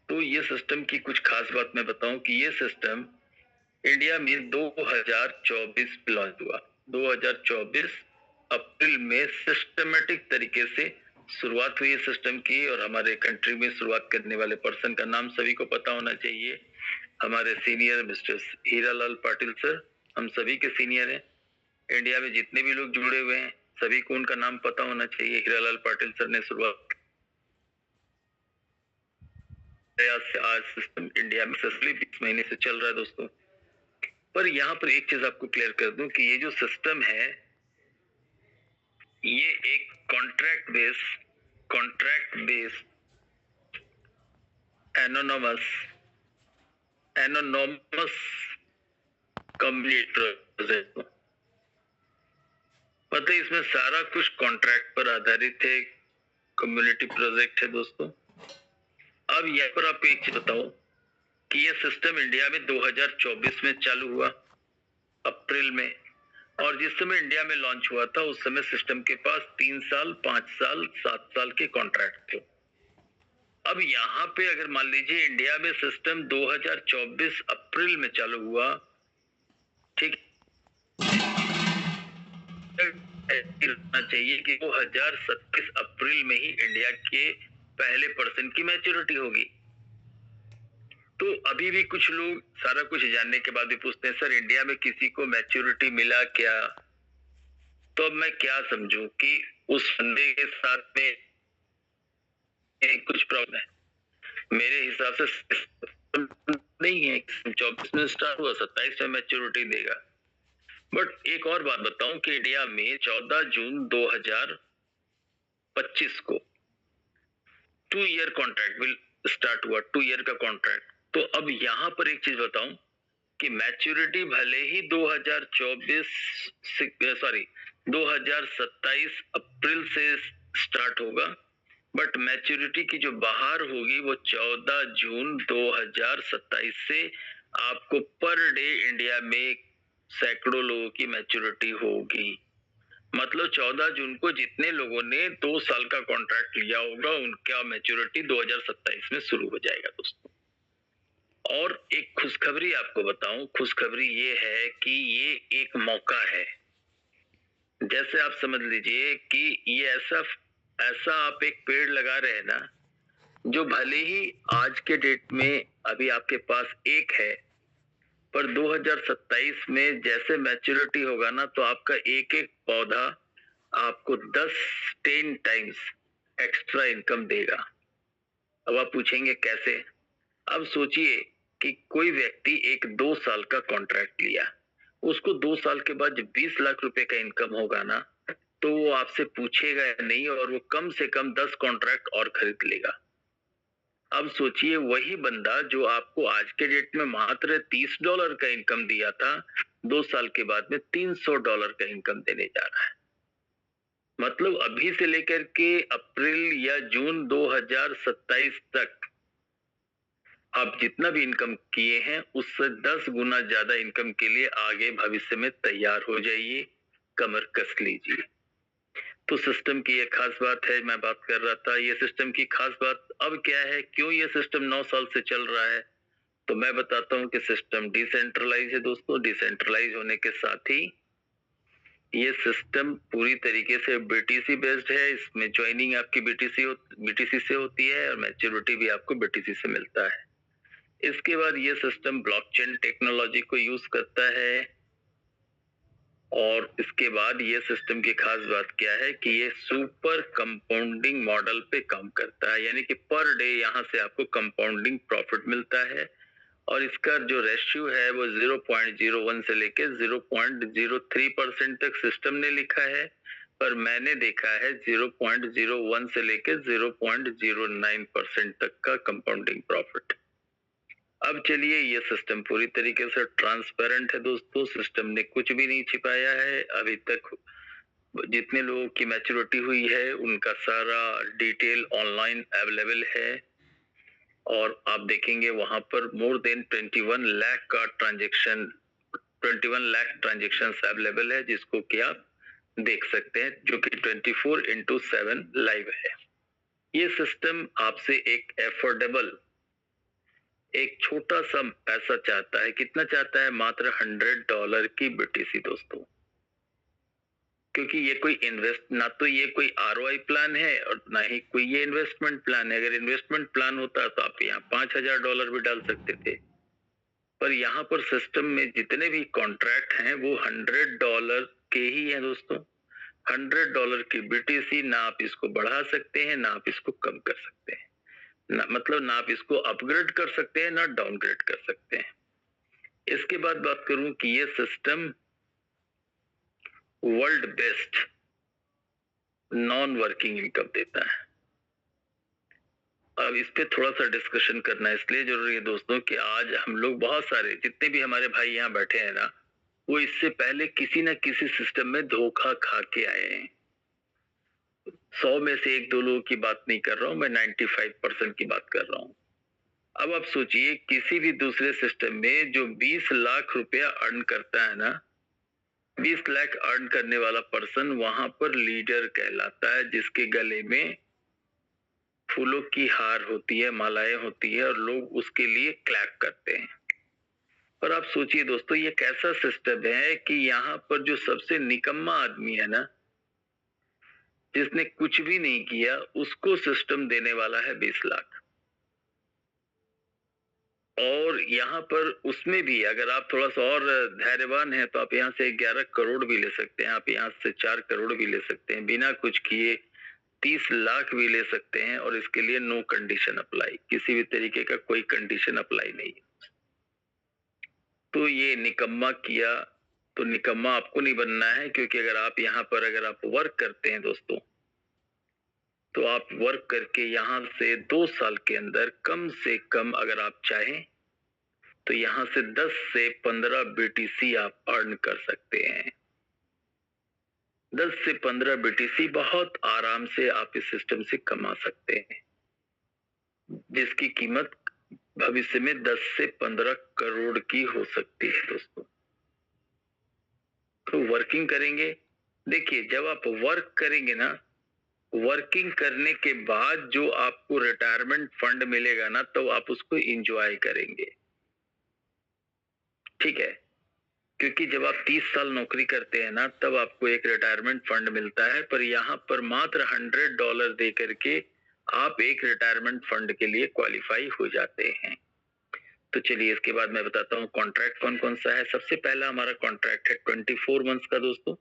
तो ये सिस्टम की कुछ खास बात मैं बताऊं कि ये सिस्टम इंडिया में 2024 में लॉन्च हुआ। 2024 अप्रैल में सिस्टमेटिक तरीके से शुरुआत हुई सिस्टम की। और हमारे कंट्री में शुरुआत करने वाले पर्सन का नाम सभी को पता होना चाहिए, हमारे senior mister Hiralal Patil sir. हम सभी के सीनियर हैं, इंडिया में जितने भी लोग जुड़े हुए हैं सभी को उनका नाम पता होना चाहिए। हीरालाल पाटिल सर ने शुरुआत आज सिस्टम इंडिया में 20 महीने से चल रहा है दोस्तों। पर यहाँ पर एक चीज आपको क्लियर कर दूं कि ये जो सिस्टम है ये एक कॉन्ट्रैक्ट बेस एनोनोमस कम्युनिटी प्रोजेक्ट, मतलब इसमें सारा कुछ कॉन्ट्रैक्ट पर आधारित है, कम्युनिटी प्रोजेक्ट है दोस्तों। अब यहाँ पर आपको एक चीज बताऊं कि ये सिस्टम इंडिया में 2024 में चालू हुआ अप्रैल में, और जिस समय इंडिया में लॉन्च हुआ था उस समय सिस्टम के पास 3 साल, 5 साल, 7 साल के कॉन्ट्रैक्ट थे। अब यहाँ पे अगर मान लीजिए इंडिया में सिस्टम 2024 अप्रैल में चालू हुआ, ठीक रहना चाहिए कि 2027 अप्रैल में ही इंडिया के पहले पर्सन की मैच्योरिटी होगी। तो अभी भी कुछ लोग सारा कुछ जानने के बाद भी पूछते हैं सर इंडिया में किसी को मैच्योरिटी मिला क्या? तो अब मैं क्या समझूं कि उस बंदे के साथ में कुछ प्रॉब्लम है? मेरे हिसाब से नहीं है, 24 में स्टार्ट हुआ, 27 में मैच्योरिटी देगा। बट एक और बात बताऊं कि इंडिया में 14 जून 2025 को 2 ईयर कॉन्ट्रैक्ट विल स्टार्ट हुआ, 2 ईयर का कॉन्ट्रैक्ट। तो अब यहाँ पर एक चीज बताऊं कि मैच्योरिटी भले ही 2027 अप्रैल से स्टार्ट होगा, बट मैच्योरिटी की जो बाहर होगी वो 14 जून 2027 से आपको पर डे इंडिया में सैकड़ों लोगों की मैच्योरिटी होगी। मतलब 14 जून को जितने लोगों ने 2 साल का कॉन्ट्रैक्ट लिया होगा उनका मैच्योरिटी 2027 में शुरू हो जाएगा दोस्तों। और एक खुशखबरी आपको बताऊं, खुशखबरी ये है कि ये एक मौका है। जैसे आप समझ लीजिए कि ये ऐसा आप एक पेड़ लगा रहे हैं ना, जो भले ही आज के डेट में अभी आपके पास एक है, पर 2027 में जैसे मैच्योरिटी होगा ना तो आपका एक एक पौधा आपको 10 टाइम्स एक्स्ट्रा इनकम देगा। अब आप पूछेंगे कैसे? अब सोचिए कि कोई व्यक्ति एक 2 साल का कॉन्ट्रैक्ट लिया, उसको 2 साल के बाद जब 20 लाख रुपए का इनकम होगा ना तो वो आपसे पूछेगा नहीं और वो कम से कम 10 कॉन्ट्रैक्ट और खरीद लेगा। अब सोचिए वही बंदा जो आपको आज के डेट में मात्र $30 का इनकम दिया था, 2 साल के बाद में $300 का इनकम देने जा रहा है। मतलब अभी से लेकर के अप्रैल या जून 2027 तक आप जितना भी इनकम किए हैं उससे 10 गुना ज्यादा इनकम के लिए आगे भविष्य में तैयार हो जाइए, कमर कस लीजिए। तो सिस्टम की ये खास बात है, मैं बात कर रहा था ये सिस्टम की खास बात। अब क्या है, क्यों ये सिस्टम 9 साल से चल रहा है, तो मैं बताता हूं कि सिस्टम डिसेंट्रलाइज है दोस्तों। डिसेंट्रलाइज होने के साथ ही ये सिस्टम पूरी तरीके से बीटीसी बेस्ड है। इसमें ज्वाइनिंग आपकी बीटीसी से होती है और मैच्योरिटी भी आपको बीटीसी से मिलता है। इसके बाद ये सिस्टम ब्लॉकचेन टेक्नोलॉजी को यूज करता है। और इसके बाद ये सिस्टम की खास बात क्या है कि ये सुपर कंपाउंडिंग मॉडल पे काम करता है, यानी कि पर डे यहाँ से आपको कंपाउंडिंग प्रॉफिट मिलता है। और इसका जो रेशियो है वो 0.01 से लेके 0.03% तक सिस्टम ने लिखा है। पर मैंने देखा है 0.01 से लेकर 0.09% तक का कंपाउंडिंग प्रॉफिट। अब चलिए, ये सिस्टम पूरी तरीके से ट्रांसपेरेंट है दोस्तों, सिस्टम ने कुछ भी नहीं छिपाया है। अभी तक जितने लोगों की मैच्योरिटी हुई है उनका सारा डिटेल ऑनलाइन अवेलेबल है, और आप देखेंगे वहां पर मोर देन 21 लाख का ट्रांजैक्शन 21 लाख ट्रांजैक्शंस अवेलेबल है, जिसको कि आप देख सकते हैं, जो कि 24/7 लाइव है। ये सिस्टम आपसे एक एफोर्डेबल, एक छोटा सा पैसा चाहता है। कितना चाहता है? मात्र $100 की BTC दोस्तों, क्योंकि ये कोई ना तो ये कोई ROI प्लान है और ना ही कोई ये इन्वेस्टमेंट प्लान है। अगर इन्वेस्टमेंट प्लान होता तो आप यहाँ $5000 भी डाल सकते थे, पर यहाँ पर सिस्टम में जितने भी कॉन्ट्रैक्ट हैं वो $100 के ही हैं दोस्तों। $100 की BTC, ना आप इसको बढ़ा सकते हैं, ना आप इसको कम कर सकते हैं, ना आप इसको अपग्रेड कर सकते हैं, ना डाउनग्रेड कर सकते हैं। इसके बाद बात करूं कि ये system world best non working income देता है। अब इस पे थोड़ा सा डिस्कशन करना इसलिए जरूरी है दोस्तों कि आज हम लोग बहुत सारे, जितने भी हमारे भाई यहाँ बैठे हैं ना, वो इससे पहले किसी न किसी सिस्टम में धोखा खा के आए हैं। 100 में से 1-2 लोगों की बात नहीं कर रहा हूं मैं, 95% की बात कर रहा हूं। अब आप सोचिए, किसी भी दूसरे सिस्टम में जो 20 लाख रुपया अर्न करता है ना, 20 लाख अर्न करने वाला पर्सन वहां पर लीडर कहलाता है, जिसके गले में फूलों की हार होती है, मालाएं होती है, और लोग उसके लिए क्लैप करते हैं। पर आप सोचिए दोस्तों, ये कैसा सिस्टम है कि यहाँ पर जो सबसे निकम्मा आदमी है ना, जिसने कुछ भी नहीं किया, उसको सिस्टम देने वाला है 20 लाख। और यहाँ पर उसमें भी अगर आप थोड़ा सा और धैर्यवान हैं तो आप यहाँ से 11 करोड़ भी ले सकते हैं, आप यहाँ से 4 करोड़ भी ले सकते हैं, बिना कुछ किए 30 लाख भी ले सकते हैं, और इसके लिए नो कंडीशन अप्लाई, किसी भी तरीके का कोई कंडीशन अप्लाई नहीं है। तो ये निकम्मा किया तो निकम्मा आपको नहीं बनना है, क्योंकि अगर आप यहाँ पर अगर आप वर्क करते हैं दोस्तों, तो आप वर्क करके यहाँ से 2 साल के अंदर कम से कम अगर आप चाहें तो यहाँ से 10 से 15 BTC आप अर्न कर सकते हैं। 10 से 15 BTC बहुत आराम से आप इस सिस्टम से कमा सकते हैं, जिसकी कीमत भविष्य में 10 से 15 करोड़ की हो सकती है दोस्तों। तो वर्किंग करेंगे, देखिए जब आप वर्क करेंगे ना, वर्किंग करने के बाद जो आपको रिटायरमेंट फंड मिलेगा ना, तो आप उसको एंजॉय करेंगे, ठीक है। क्योंकि जब आप 30 साल नौकरी करते हैं ना, तब आपको एक रिटायरमेंट फंड मिलता है, पर यहाँ पर मात्र $100 दे करके आप एक रिटायरमेंट फंड के लिए क्वालिफाई हो जाते हैं। तो चलिए इसके बाद मैं बताता हूँ कॉन्ट्रैक्ट कौन कौन सा है। सबसे पहला हमारा कॉन्ट्रैक्ट है 24 मंथ्स का दोस्तों,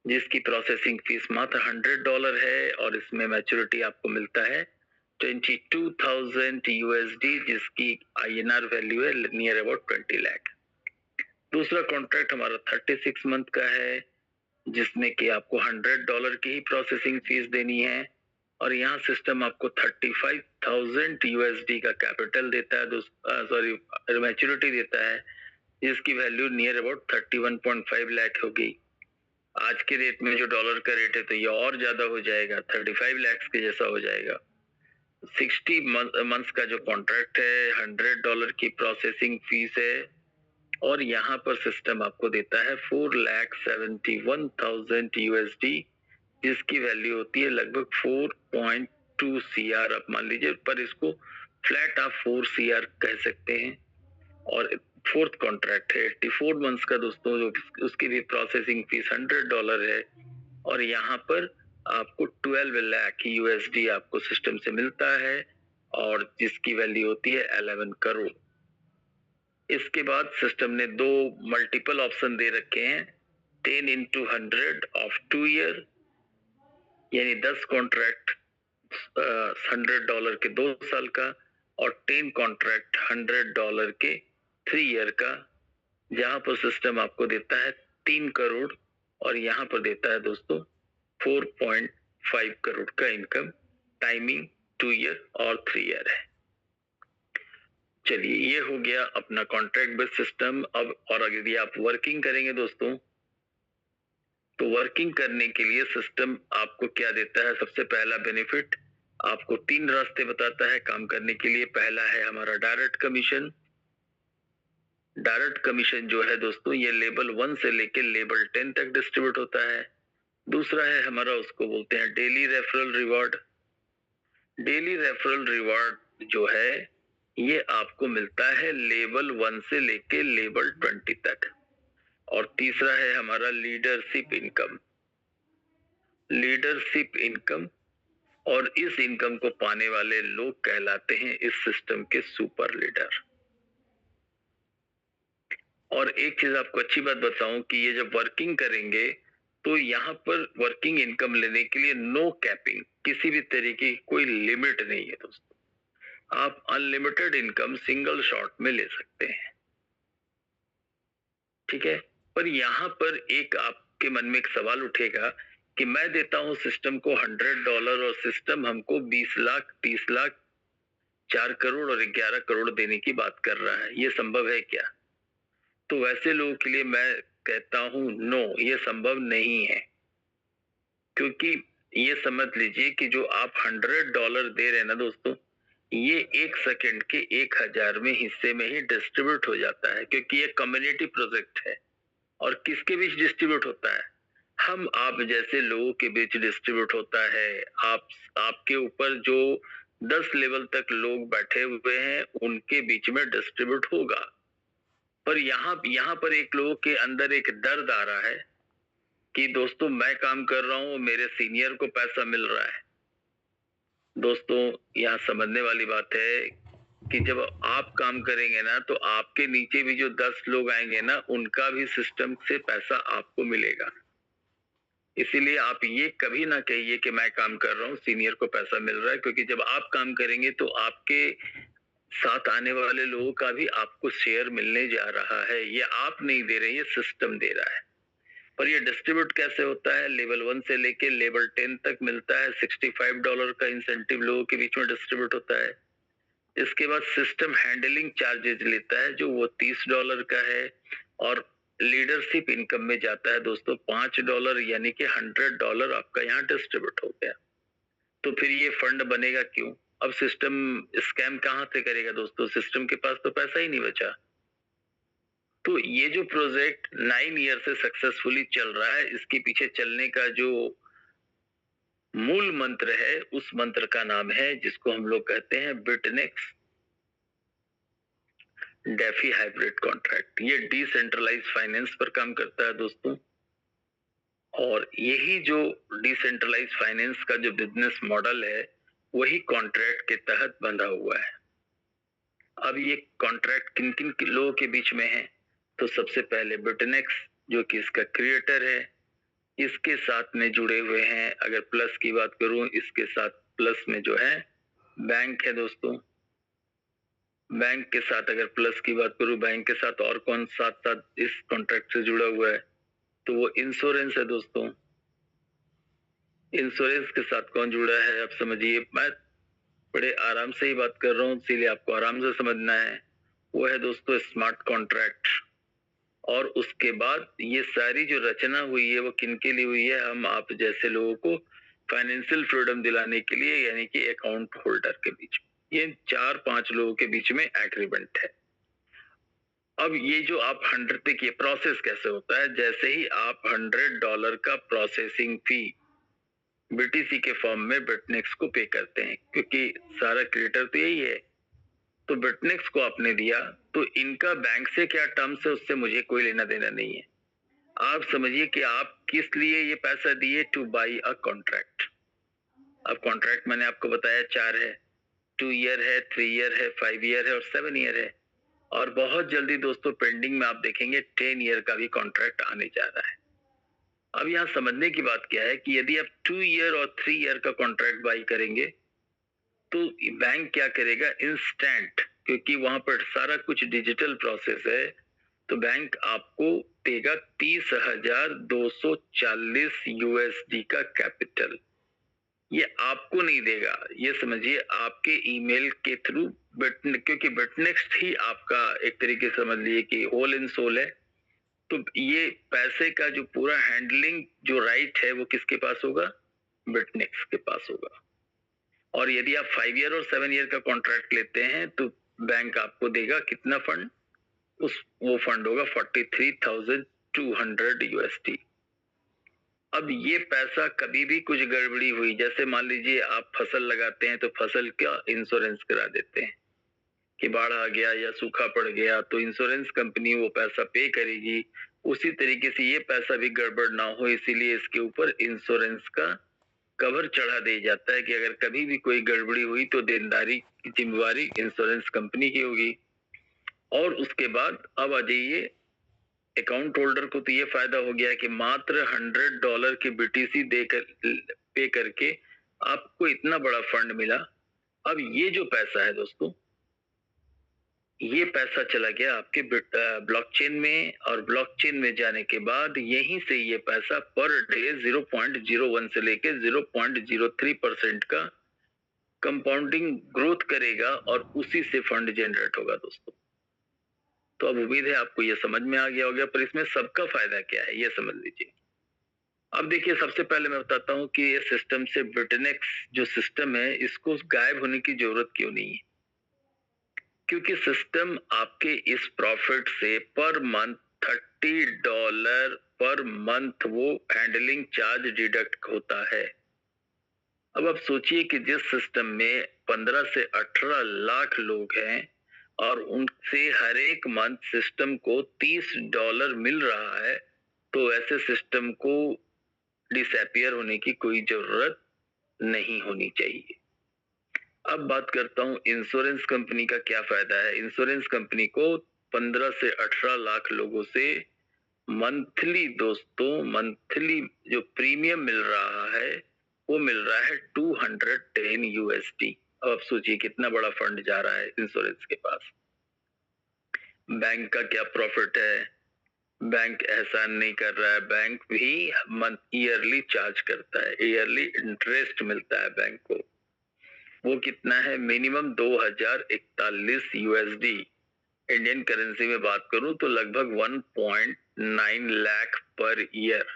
जिसकी प्रोसेसिंग फीस मात्र $100 है, और इसमें मैच्योरिटी आपको मिलता है 22,000 USD, जिसकी INR वैल्यू है नियर अबाउट 20 लाख। दूसरा कॉन्ट्रैक्ट हमारा 36 मंथ का है, जिसमें कि आपको $100 की ही प्रोसेसिंग फीस देनी है, और यहाँ सिस्टम आपको 35,000 USD का कैपिटल देता है, मैच्योरिटी देता है, जिसकी वैल्यू नियर अबाउट 31.5 लाख होगी। आज के रेट में जो डॉलर का रेट है तो ये और ज्यादा हो जाएगा, 35 लाख के जैसा हो जाएगा। 60 मंथ्स का जो कॉन्ट्रैक्ट है, $100 की प्रोसेसिंग फीस है, और यहाँ पर सिस्टम आपको देता है 4,71,000 USD, जिसकी वैल्यू होती है लगभग 4.2 CR आप मान लीजिए, पर इसको फ्लैट आप 4 CR कह सकते हैं। और फोर्थ कॉन्ट्रैक्ट है 84 मंथ्स का दोस्तों, जो उसकी भी प्रोसेसिंग फीस $100 है, और यहाँ पर आपको 12 लाख USD आपको सिस्टम से मिलता है, और जिसकी वैल्यू होती है 11 करोड़। इसके बाद सिस्टम ने 2 मल्टीपल ऑप्शन दे रखे हैं, 10 into 100 of 2 year, यानी 10 कॉन्ट्रैक्ट $100 के 2 साल का, और 10 कॉन्ट्रैक्ट $100 के 3 ईयर का, जहां पर सिस्टम आपको देता है 3 करोड़, और यहाँ पर देता है दोस्तों 4.5 करोड़ का इनकम, टाइमिंग 2 ईयर और 3 ईयर है। चलिए, ये हो गया अपना कॉन्ट्रैक्ट बेस्ड सिस्टम। अब और अगर यदि आप वर्किंग करेंगे दोस्तों, तो वर्किंग करने के लिए सिस्टम आपको क्या देता है? सबसे पहला बेनिफिट, आपको 3 रास्ते बताता है काम करने के लिए। पहला है हमारा डायरेक्ट कमीशन। डायरेक्ट कमीशन जो है दोस्तों, ये लेवल 1 से लेकर लेवल 10 तक डिस्ट्रीब्यूट होता है। दूसरा है हमारा, उसको बोलते हैं daily referral reward. Daily referral reward जो है, ये आपको मिलता है लेवल 1 से लेके लेवल 20 तक। और तीसरा है हमारा लीडरशिप इनकम। लीडरशिप इनकम, और इस इनकम को पाने वाले लोग कहलाते हैं इस सिस्टम के सुपर लीडर। और एक चीज आपको अच्छी बात बताऊं कि ये जब वर्किंग करेंगे तो यहाँ पर वर्किंग इनकम लेने के लिए नो कैपिंग, किसी भी तरीके की कोई लिमिट नहीं है दोस्तों। आप अनलिमिटेड इनकम सिंगल शॉट में ले सकते हैं, ठीक है। पर यहाँ पर एक आपके मन में एक सवाल उठेगा कि मैं देता हूं सिस्टम को $100 और सिस्टम हमको 20 लाख, 30 लाख, 4 करोड़ और 11 करोड़ देने की बात कर रहा है, ये संभव है क्या? तो वैसे लोगों के लिए मैं कहता हूं नो, ये संभव नहीं है। क्योंकि ये समझ लीजिए कि जो आप $100 दे रहे हैं ना दोस्तों, ये 1 सेकंड के 1000वें हिस्से में ही डिस्ट्रीब्यूट हो जाता है, क्योंकि ये कम्युनिटी प्रोजेक्ट है। और किसके बीच डिस्ट्रीब्यूट होता है? हम आप जैसे लोगों के बीच डिस्ट्रीब्यूट होता है। आपके ऊपर जो 10 लेवल तक लोग बैठे हुए हैं, उनके बीच में डिस्ट्रीब्यूट होगा। पर यहाँ पर एक लोगों के अंदर एक दर्द आ रहा है कि दोस्तों मैं काम कर रहा हूँ, मेरे सीनियर को पैसा मिल रहा है। दोस्तों, यहाँ समझने वाली बात है कि जब आप काम करेंगे ना, तो आपके नीचे भी जो 10 लोग आएंगे ना, उनका भी सिस्टम से पैसा आपको मिलेगा। इसीलिए आप ये कभी ना कहिए कि मैं काम कर रहा हूँ, सीनियर को पैसा मिल रहा है, क्योंकि जब आप काम करेंगे तो आपके साथ आने वाले लोगों का भी आपको शेयर मिलने जा रहा है। ये आप नहीं दे रहे, ये सिस्टम दे रहा है। पर ये डिस्ट्रीब्यूट कैसे होता है? लेवल 1 से लेके लेवल 10 तक मिलता है। $65 का इंसेंटिव लोगों के बीच में डिस्ट्रीब्यूट होता है। इसके बाद सिस्टम हैंडलिंग चार्जेज लेता है, जो वो $30 का है। और लीडरशिप इनकम में जाता है दोस्तों $5, यानी कि $100 आपका यहाँ डिस्ट्रीब्यूट हो गया। तो फिर ये फंड बनेगा क्यों? अब सिस्टम स्कैम कहाँ से करेगा दोस्तों? सिस्टम के पास तो पैसा ही नहीं बचा। तो ये जो प्रोजेक्ट 9 ईयर से सक्सेसफुली चल रहा है, इसके पीछे चलने का जो मूल मंत्र है, उस मंत्र का नाम है, जिसको हम लोग कहते हैं बिटनेक्स डेफी हाइब्रिड कॉन्ट्रैक्ट। ये डिसेंट्रलाइज फाइनेंस पर काम करता है दोस्तों। और यही जो डिसेंट्रलाइज फाइनेंस का जो बिजनेस मॉडल है, वही कॉन्ट्रैक्ट के तहत बंधा हुआ है। अब ये कॉन्ट्रैक्ट किन किन लोगों के बीच में है? तो सबसे पहले बिटनेक्स, जो कि इसका क्रिएटर है, इसके साथ में जुड़े हुए हैं। अगर प्लस की बात करूं, इसके साथ प्लस में जो है बैंक है दोस्तों। बैंक के साथ अगर प्लस की बात करूं, बैंक के साथ और कौन साथ साथ इस कॉन्ट्रैक्ट से जुड़ा हुआ है? तो वो इंश्योरेंस है दोस्तों। इंश्योरेंस के साथ कौन जुड़ा है? आप समझिए, मैं बड़े आराम से ही बात कर रहा हूँ, इसीलिए आपको आराम से समझना है। वो है दोस्तों स्मार्ट कॉन्ट्रैक्ट। और उसके बाद ये सारी जो रचना हुई है, वो किनके लिए हुई है? हम आप जैसे लोगों को फाइनेंशियल फ्रीडम दिलाने के लिए, यानी कि अकाउंट होल्डर के बीच। ये 4-5 लोगों के बीच में एग्रीमेंट है। अब ये जो आप 100 देखिए प्रोसेस कैसे होता है। जैसे ही आप $100 का प्रोसेसिंग फी बीटीसी के फॉर्म में बिटनेक्स को पे करते हैं, क्योंकि सारा क्रिएटर तो यही है, तो बिटनेक्स को आपने दिया, तो इनका बैंक से क्या टर्म्स है, उससे मुझे कोई लेना देना नहीं है। आप समझिए कि आप किस लिए ये पैसा दिए? Two by a contract. अब कॉन्ट्रैक्ट मैंने आपको बताया 4 है, 2 ईयर है, 3 ईयर है, 5 ईयर है और 7 ईयर है। और बहुत जल्दी दोस्तों पेंडिंग में आप देखेंगे 10 ईयर का भी कॉन्ट्रैक्ट आने जा रहा है। अब यहाँ समझने की बात क्या है कि यदि आप 2 ईयर और 3 ईयर का कॉन्ट्रैक्ट बाई करेंगे, तो बैंक क्या करेगा? इंस्टेंट, क्योंकि वहां पर सारा कुछ डिजिटल प्रोसेस है, तो बैंक आपको देगा 30,240 यूएसडी का कैपिटल। ये आपको नहीं देगा, ये समझिए आपके ईमेल के थ्रू, क्योंकि बिटनेक्स्ट ही आपका एक तरीके से समझ लीजिए कि होल इन सोल है। तो ये पैसे का जो पूरा हैंडलिंग जो राइट है वो किसके पास होगा? बिटनेक्स के पास होगा। और यदि आप 5 ईयर और 7 ईयर का कॉन्ट्रैक्ट लेते हैं तो बैंक आपको देगा कितना फंड? वो फंड होगा 43,200 यूएसडी। अब ये पैसा कभी भी कुछ गड़बड़ी हुई, जैसे मान लीजिए आप फसल लगाते हैं तो फसल का इंश्योरेंस करा देते हैं कि बाढ़ आ गया या सूखा पड़ गया तो इंश्योरेंस कंपनी वो पैसा पे करेगी। उसी तरीके से ये पैसा भी गड़बड़ ना हो, इसीलिए इसके ऊपर इंश्योरेंस का कवर चढ़ा दिया जाता है कि अगर कभी भी कोई गड़बड़ी हुई तो देनदारी की जिम्मेवारी इंश्योरेंस कंपनी की होगी। और उसके बाद अब आ जाइए, अकाउंट होल्डर को तो ये फायदा हो गया कि मात्र $100 की बीटीसी देकर पे करके आपको इतना बड़ा फंड मिला। अब ये जो पैसा है दोस्तों, ये पैसा चला गया आपके ब्लॉकचेन में, और ब्लॉकचेन में जाने के बाद यहीं से ये पैसा पर डे 0.01 से लेके 0.03% का कंपाउंडिंग ग्रोथ करेगा और उसी से फंड जनरेट होगा दोस्तों। तो अब उम्मीद है आपको ये समझ में आ गया होगा, पर इसमें सबका फायदा क्या है ये समझ लीजिए। अब देखिए, सबसे पहले मैं बताता हूँ कि ये सिस्टम से बिटनेक्स जो सिस्टम है इसको गायब होने की जरूरत क्यों नहीं है। क्योंकि सिस्टम आपके इस प्रॉफिट से पर मंथ $30 पर मंथ वो हैंडलिंग चार्ज डिडक्ट होता है। अब आप सोचिए कि जिस सिस्टम में 15 से 18 लाख लोग हैं और उनसे हर एक मंथ सिस्टम को $30 मिल रहा है, तो ऐसे सिस्टम को डिसअपियर होने की कोई जरूरत नहीं होनी चाहिए। अब बात करता हूं इंश्योरेंस कंपनी का क्या फायदा है। इंश्योरेंस कंपनी को 15 से 18 लाख लोगों से मंथली जो प्रीमियम मिल रहा है वो मिल रहा है 210 यूएसडी। अब आप सोचिए कितना बड़ा फंड जा रहा है इंश्योरेंस के पास। बैंक का क्या प्रॉफिट है? बैंक एहसान नहीं कर रहा है, बैंक भी ईयरली चार्ज करता है, ईयरली इंटरेस्ट मिलता है बैंक को। वो कितना है? Minimum 2041 USD. इंडियन करेंसी में बात करूं तो लगभग 1.9 लाख पर ईयर,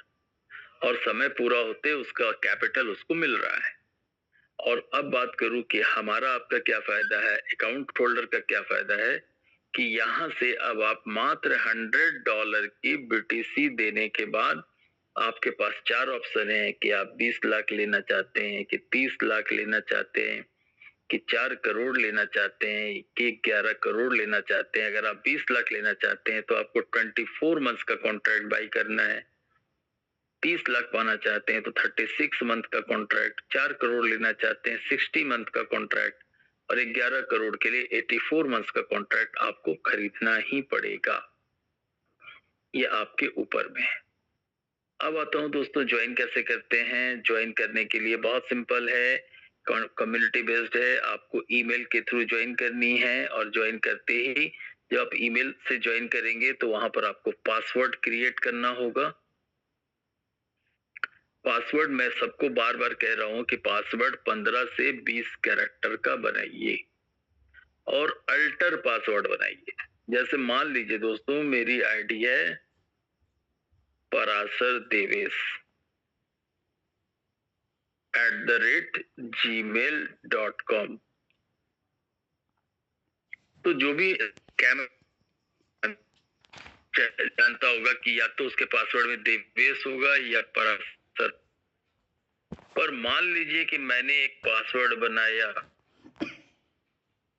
और समय पूरा होते उसका कैपिटल उसको मिल रहा है। और अब बात करूं कि हमारा आपका क्या फायदा है, अकाउंट होल्डर का क्या फायदा है, कि यहां से अब आप मात्र $100 की बीटीसी देने के बाद आपके पास 4 ऑप्शन है कि आप 20 लाख लेना चाहते हैं, कि 30 लाख लेना चाहते हैं, कि 4 करोड़ लेना चाहते हैं, कि 11 करोड़ लेना चाहते हैं। अगर आप 20 लाख लेना चाहते हैं तो आपको 24 मंथ्स का कॉन्ट्रैक्ट बाई करना है। 30 लाख पाना चाहते हैं तो 36 मंथ का कॉन्ट्रैक्ट, 4 करोड़ लेना चाहते हैं 60 मंथ का कॉन्ट्रैक्ट, और 11 करोड़ के लिए 84 मंथ्स का कॉन्ट्रैक्ट आपको खरीदना ही पड़ेगा। ये आपके ऊपर में है। अब आता हूं दोस्तों, ज्वाइन कैसे करते हैं। ज्वाइन करने के लिए बहुत सिंपल है, कम्युनिटी बेस्ड है। आपको ईमेल के थ्रू ज्वाइन करनी है, और ज्वाइन करते ही जब आप ईमेल से ज्वाइन करेंगे तो वहां पर आपको पासवर्ड क्रिएट करना होगा। पासवर्ड मैं सबको बार बार कह रहा हूं कि पासवर्ड 15 से 20 कैरेक्टर का बनाइए, और अल्टर पासवर्ड बनाइए। जैसे मान लीजिए दोस्तों, मेरी आईडी है पराशर देवेश @gmail.com। तो जो भी जानता होगा कि या तो उसके पासवर्ड में देवेश होगा या पराशर। पर मान लीजिए कि मैंने एक पासवर्ड बनाया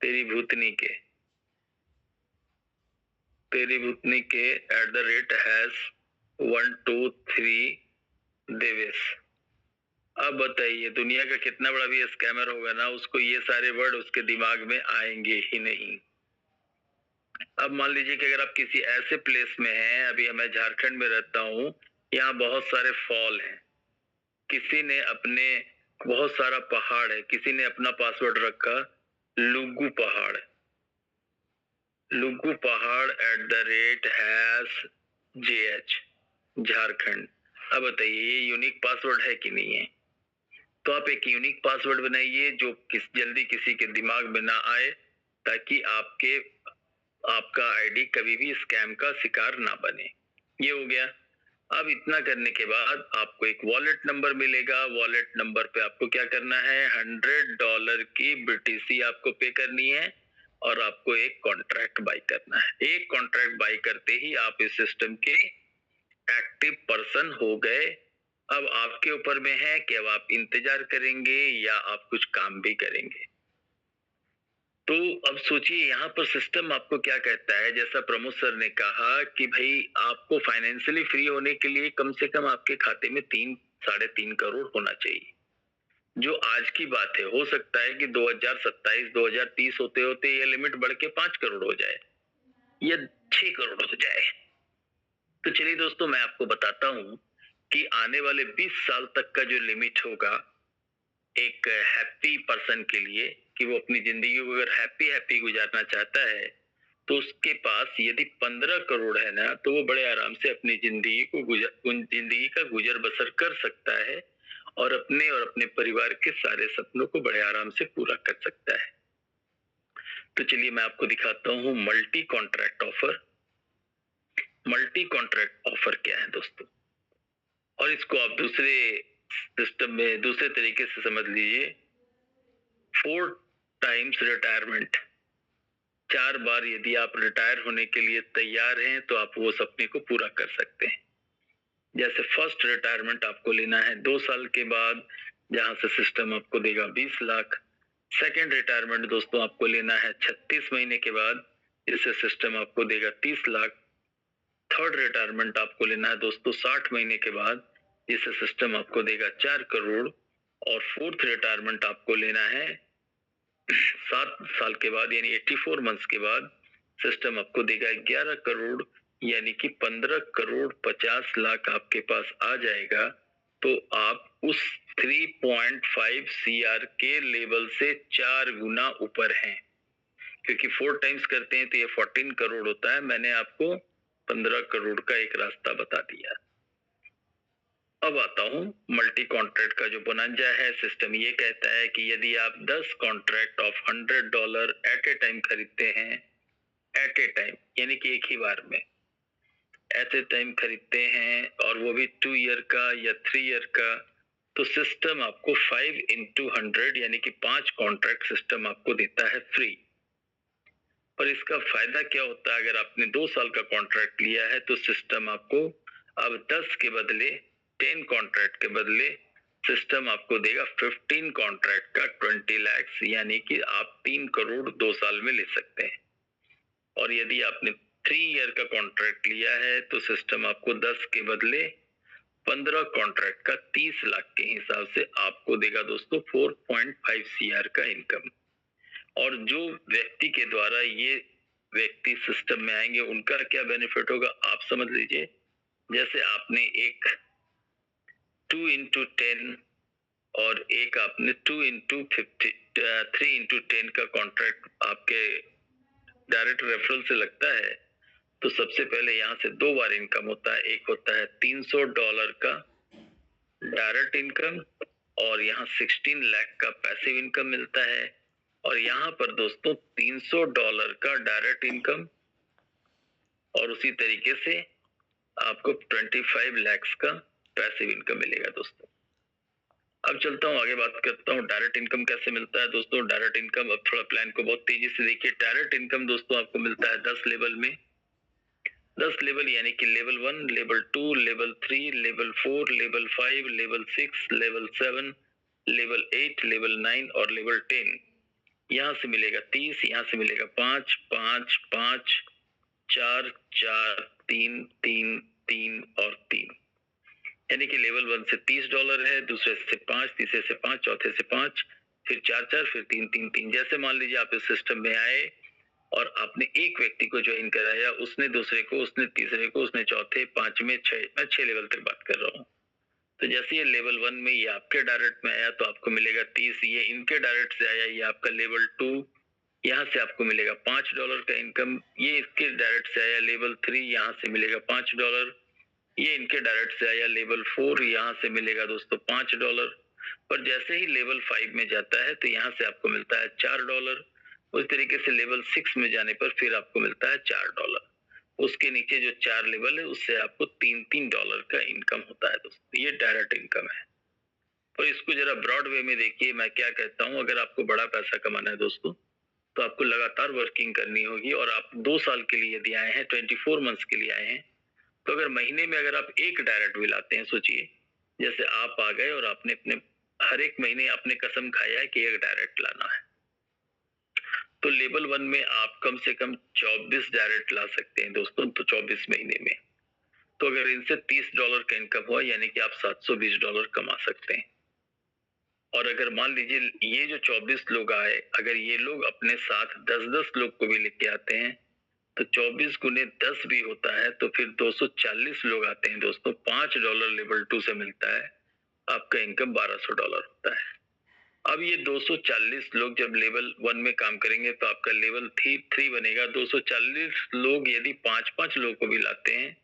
तेरी भूतनी के @123 देवेश। अब बताइए, दुनिया का कितना बड़ा भी स्कैमर होगा ना, उसको ये सारे वर्ड उसके दिमाग में आएंगे ही नहीं। अब मान लीजिए कि अगर आप किसी ऐसे प्लेस में हैं, अभी मैं झारखंड में रहता हूँ, यहाँ बहुत सारे फॉल हैं, किसी ने अपने बहुत सारा पहाड़ है, किसी ने अपना पासवर्ड रखा लुगू पहाड़। लुगू पहाड़ @has.jh झारखंड। अब बताइए ये यूनिक पासवर्ड है कि नहीं है? तो आप एक यूनिक पासवर्ड बनाइए जो जल्दी किसी के दिमाग में ना आए, ताकि आपका आईडी कभी भी स्कैम का शिकार ना बने। ये हो गया। अब इतना करने के बाद आपको एक वॉलेट नंबर मिलेगा। वॉलेट नंबर पे आपको क्या करना है, $100 की BTC आपको पे करनी है और आपको एक कॉन्ट्रैक्ट बाय करना है। एक कॉन्ट्रैक्ट बाय करते ही आप इस सिस्टम के एक्टिव पर्सन हो गए। अब आपके ऊपर में है कि अब आप इंतजार करेंगे या आप कुछ काम भी करेंगे। तो अब सोचिए यहाँ पर सिस्टम आपको क्या कहता है। जैसा प्रमोद सर ने कहा कि भाई आपको फाइनेंशियली फ्री होने के लिए कम से कम आपके खाते में 3-3.5 करोड़ होना चाहिए। जो आज की बात है, हो सकता है कि 2027-2030 होते होते ये लिमिट बढ़ के 5 करोड़ हो जाए या 6 करोड़ हो जाए। तो चलिए दोस्तों, मैं आपको बताता हूं कि आने वाले 20 साल तक का जो लिमिट होगा एक हैप्पी पर्सन के लिए, कि वो अपनी जिंदगी को अगर हैप्पी गुजारना चाहता है, तो उसके पास यदि 15 करोड़ है ना, तो वो बड़े आराम से अपनी जिंदगी का गुजर बसर कर सकता है और अपने परिवार के सारे सपनों को बड़े आराम से पूरा कर सकता है। तो चलिए मैं आपको दिखाता हूँ multi contract offer. Multi contract offer क्या है दोस्तों, और इसको आप दूसरे सिस्टम में दूसरे तरीके से समझ लीजिए। 4 टाइम्स रिटायरमेंट, 4 बार यदि आप रिटायर होने के लिए तैयार हैं तो आप वो सपने को पूरा कर सकते हैं। जैसे फर्स्ट रिटायरमेंट आपको लेना है 2 साल के बाद, जहां से सिस्टम आपको देगा 20 लाख। सेकेंड रिटायरमेंट दोस्तों आपको लेना है 36 महीने के बाद, जिससे सिस्टम आपको देगा 30 लाख। थर्ड रिटायरमेंट आपको लेना है दोस्तों 60 महीने के बाद, जिससे सिस्टम आपको देगा 4 करोड़। और फोर्थ रिटायरमेंट आपको लेना है 7 साल के बाद, यानी 84 मंथ्स के बाद, सिस्टम आपको देगा 11 करोड़, यानी कि 15 करोड़ 50 लाख आपके पास आ जाएगा। तो आप उस 3.5 CR के लेवल से 4 गुना ऊपर हैं, क्योंकि 4 टाइम्स करते हैं तो ये 14 करोड़ होता है। मैंने आपको 15 करोड़ का एक रास्ता बता दिया। अब आता हूं मल्टी कॉन्ट्रैक्ट का जो बोनांजा है। सिस्टम ये कहता है कि यदि आप 10 contract of $100 at a time खरीदते हैं, एट ए टाइम यानी कि एक ही बार में एट ए टाइम खरीदते हैं, और वो भी 2 ईयर का या 3 ईयर का, तो सिस्टम आपको 5 into 100 यानी कि 5 कॉन्ट्रैक्ट सिस्टम आपको देता है फ्री। और इसका फायदा क्या होता है, अगर आपने 2 साल का कॉन्ट्रैक्ट लिया है तो सिस्टम आपको अब 10 के बदले 10 कॉन्ट्रैक्ट के बदले सिस्टम आपको देगा 15 कॉन्ट्रैक्ट का 20 लाख, यानी कि आप 3 करोड़ 2 साल में ले सकते हैं। और यदि आपने 3 ईयर का कॉन्ट्रैक्ट लिया है तो सिस्टम आपको 10 के बदले 15 कॉन्ट्रैक्ट का 30 लाख के हिसाब से आपको देगा दोस्तों 4.5 CR का इनकम। और जो व्यक्ति के द्वारा ये व्यक्ति सिस्टम में आएंगे उनका क्या बेनिफिट होगा आप समझ लीजिए। जैसे आपने एक 2 into 10 और एक आपने 2 into 50 3 into 10 का कॉन्ट्रैक्ट आपके डायरेक्ट रेफरल से लगता है, तो सबसे पहले यहाँ से 2 बार इनकम होता है। एक होता है $300 का डायरेक्ट इनकम, और यहाँ 16 लाख का पैसिव इनकम मिलता है। और यहाँ पर दोस्तों $300 का डायरेक्ट इनकम, और उसी तरीके से आपको 25 लाख का पैसिव इनकम मिलेगा दोस्तों। अब चलता हूँ आगे, बात करता हूँ डायरेक्ट इनकम कैसे मिलता है दोस्तों। डायरेक्ट इनकम, अब थोड़ा प्लान को बहुत तेजी से देखिए। डायरेक्ट इनकम दोस्तों आपको मिलता है 10 लेवल में। 10 लेवल यानी कि level 1, level 2, level 3, level 4, level 5, level 6, level 7, level 8, level 9 और लेवल 10। यहाँ से मिलेगा 30, यहाँ से मिलेगा 5, 5, 5, 4, 4, 3, 3, 3 और 3, यानी कि लेवल 1 से $30 है, दूसरे से 5, तीसरे से 5, चौथे से 5, फिर 4, 4, फिर 3, 3, 3। जैसे मान लीजिए आप इस सिस्टम में आए और आपने एक व्यक्ति को ज्वाइन कराया, उसने दूसरे को, उसने तीसरे को, उसने चौथे, 5वें, 6, मैं 6 लेवल तक बात कर रहा हूँ। तो जैसे ये लेवल 1 में ये आपके डायरेक्ट में आया तो आपको मिलेगा 30, ये इनके डायरेक्ट से आया, ये आपका लेवल 2, यहाँ से आपको मिलेगा $5 का इनकम। ये इसके डायरेक्ट से आया लेवल 3, यहाँ से मिलेगा $5। ये इनके डायरेक्ट से आया लेवल 4, यहाँ से मिलेगा दोस्तों $5। पर जैसे ही लेवल 5 में जाता है तो यहाँ से आपको मिलता है $4। उस तरीके से लेवल 6 में जाने पर फिर आपको मिलता है $4। उसके नीचे जो 4 लेवल है उससे आपको $3 का इनकम होता है दोस्तों। ये डायरेक्ट इनकम है। तो इसको जरा ब्रॉड वे में देखिए, मैं क्या कहता हूँ, अगर आपको बड़ा पैसा कमाना है दोस्तों तो आपको लगातार वर्किंग करनी होगी। और आप 2 साल के लिए यदि आए हैं, 24 मंथ्स के लिए आए हैं, तो अगर महीने में अगर आप एक डायरेक्ट भी लाते हैं, सोचिए जैसे आप आ गए और आपने अपने हर एक महीने आपने कसम खाया है कि एक डायरेक्ट लाना है, तो लेवल 1 में आप कम से कम 24 डायरेक्ट ला सकते हैं दोस्तों। तो 24 महीने में तो अगर इनसे $30 का इनकम हुआ यानी कि आप $720 कमा सकते हैं। और अगर मान लीजिए ये जो 24 लोग आए, अगर ये लोग अपने साथ 10-10 लोग को भी लेके आते हैं तो 24 गुने 10 भी होता है, तो फिर 240 लोग आते हैं दोस्तों। $5 लेवल 2 से मिलता है, आपका इनकम $1200 होता है। अब ये 240 लोग जब लेवल 1 में काम करेंगे तो आपका लेवल 3 बनेगा। 240 लोग यदि 5-5 लोग को भी लाते हैं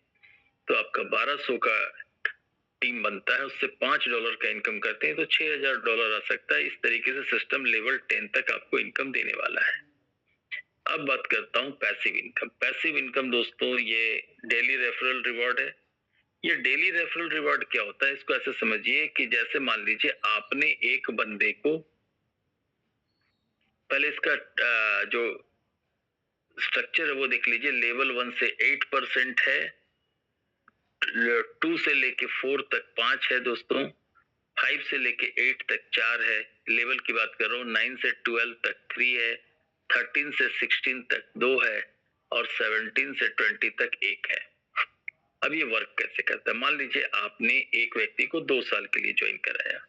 तो आपका 1200 का टीम बनता है, उससे $5 का इनकम करते हैं तो $6000 आ सकता है। इस तरीके से सिस्टम लेवल 10 तक आपको इनकम देने वाला है। अब बात करता हूँ पैसिव इनकम। पैसिव इनकम दोस्तों ये डेली रेफरल रिवॉर्ड है। ये डेली रेफरल रिवॉर्ड क्या होता है, इसको ऐसे समझिए कि जैसे मान लीजिए आपने एक बंदे को, पहले इसका जो स्ट्रक्चर है वो देख लीजिए। लेवल 1 से 8% है, 2 से लेके 4 तक 5 है दोस्तों, 5 से लेके 8 तक 4 है, लेवल की बात कर रहा हूँ। 9 से 12 तक 3 है, 13 से 16 तक 2 है और 17 से 20 तक 1 है। अब ये वर्क कैसे करता है, मान लीजिए आपने एक व्यक्ति को 2 साल के लिए ज्वाइन कराया।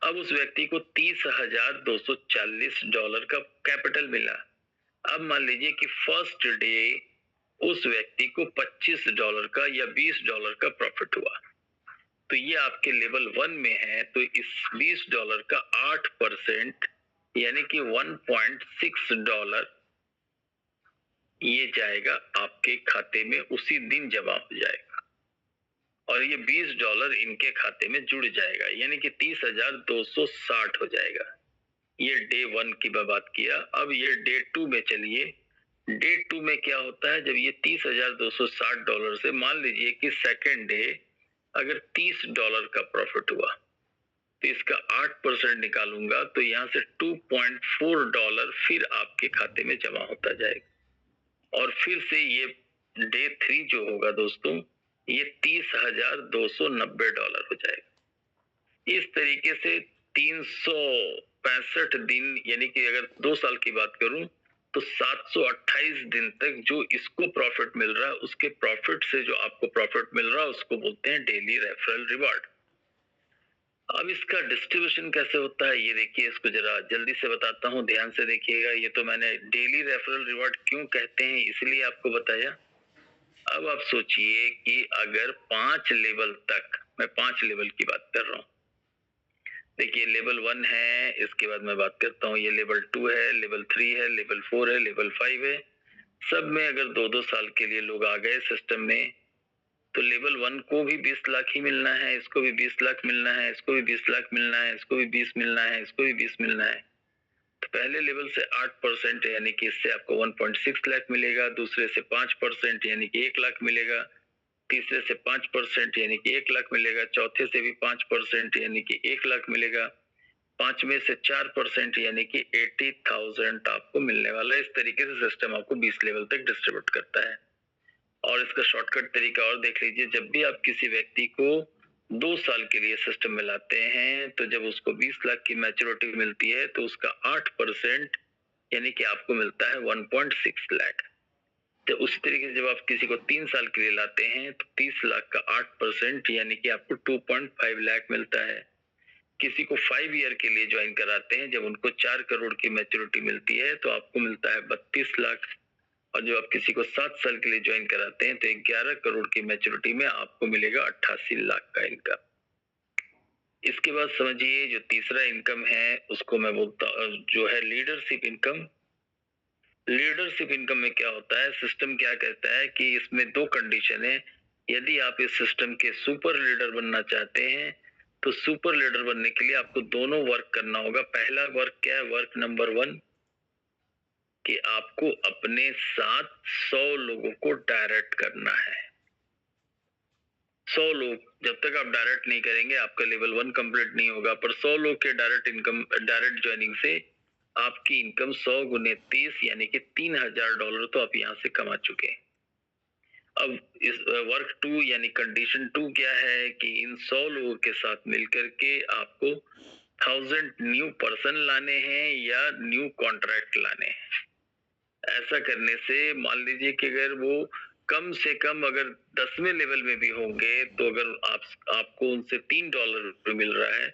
अब उस व्यक्ति को $30,240 का कैपिटल मिला। अब मान लीजिए कि फर्स्ट डे उस व्यक्ति को $25 का या $20 का प्रॉफिट हुआ, तो ये आपके लेवल 1 में है, तो इस $20 का 8% यानी कि $1.6 ये जाएगा आपके खाते में, उसी दिन जमा हो जाएगा और ये $20 इनके खाते में जुड़ जाएगा, यानी कि 30,260 हो जाएगा। ये डे 1 की मैं बात किया। अब ये डे 2 में चलिए। डे 2 में क्या होता है, जब ये $30,260 से मान लीजिए कि सेकेंड डे अगर $30 का प्रॉफिट हुआ तो इसका 8% निकालूंगा तो यहाँ से $2.4 फिर आपके खाते में जमा होता जाएगा। और फिर से ये डे 3 जो होगा दोस्तों, ये $30,290 हो जाएगा। इस तरीके से 365 दिन, यानी कि अगर 2 साल की बात करूं तो 728 दिन तक जो इसको प्रॉफिट मिल रहा है, उसके प्रॉफिट से जो आपको प्रॉफिट मिल रहा है उसको बोलते हैं डेली रेफरल रिवॉर्ड। अब इसका डिस्ट्रीब्यूशन कैसे होता है ये देखिए, इसको जरा जल्दी से बताता हूँ, ध्यान से देखिएगा। ये तो मैंने डेली रेफरल रिवॉर्ड क्यों कहते हैं इसलिए आपको बताया। अब आप सोचिए कि अगर 5 लेवल तक, मैं 5 लेवल की बात कर रहा हूँ। देखिए लेवल 1 है, इसके बाद मैं बात करता हूँ, ये लेवल 2 है, लेवल 3 है, लेवल 4 है, लेवल 5 है। सब में अगर 2-2 साल के लिए लोग आ गए सिस्टम में तो लेवल 1 को भी 20 लाख ही मिलना है, इसको भी 20 लाख मिलना है, इसको भी 20 लाख मिलना है, इसको भी 20 मिलना है, इसको भी 20 मिलना है। तो पहले लेवल से 8% यानी कि इससे आपको 1.6 लाख मिलेगा, दूसरे से 5% यानी कि 1 लाख मिलेगा, तीसरे से 5% यानी कि 1 लाख मिलेगा, चौथे से भी 5% यानी कि 1 लाख मिलेगा, पांचवें से 4% यानी कि 80,000 आपको मिलने वाला है। इस तरीके से सिस्टम आपको 20 लेवल तक डिस्ट्रीब्यूट करता है। और इसका शॉर्टकट तरीका और देख लीजिए, जब भी आप किसी व्यक्ति को 2 साल के लिए सिस्टम में लाते हैं तो जब उसको 20 लाख की मैच्योरिटी मिलती है तो उसका 8% यानी कि आपको मिलता है 1.6 लाख। तो उसी तरीके से जब आप किसी को 3 साल के लिए लाते हैं तो 30 लाख का 8% यानी कि आपको 2.5 लाख मिलता है। किसी को 5 ईयर के लिए ज्वाइन कराते हैं, जब उनको 4 करोड़ की मैच्योरिटी मिलती है तो आपको मिलता है 32 लाख। और जो आप किसी को 7 साल के लिए ज्वाइन कराते हैं तो 11 करोड़ की मैच्योरिटी में आपको मिलेगा 88 लाख का इनकम। इसके बाद समझिए जो तीसरा इनकम है उसको मैं बोलता जो है लीडरशिप इनकम। लीडरशिप इनकम में क्या होता है, सिस्टम क्या कहता है कि इसमें दो कंडीशन है। यदि आप इस सिस्टम के सुपर लीडर बनना चाहते हैं तो सुपर लीडर बनने के लिए आपको दोनों वर्क करना होगा। पहला वर्क क्या है, वर्क नंबर 1 कि आपको अपने साथ 100 लोगों को डायरेक्ट करना है। 100 लोग जब तक आप डायरेक्ट नहीं करेंगे आपका लेवल 1 कंप्लीट नहीं होगा। पर 100 लोग के डायरेक्ट ज्वाइनिंग से आपकी इनकम 100 गुने 30 यानी कि $3000 तो आप यहाँ से कमा चुके हैं। अब इस वर्क 2 यानी कंडीशन 2 क्या है कि इन 100 लोगों के साथ मिलकर के आपको 1000 न्यू पर्सन लाने हैं या न्यू कॉन्ट्रैक्ट लाने हैं। ऐसा करने से मान लीजिए कि अगर वो कम से कम अगर 10वें लेवल में भी होंगे तो अगर आपको उनसे $3 मिल रहा है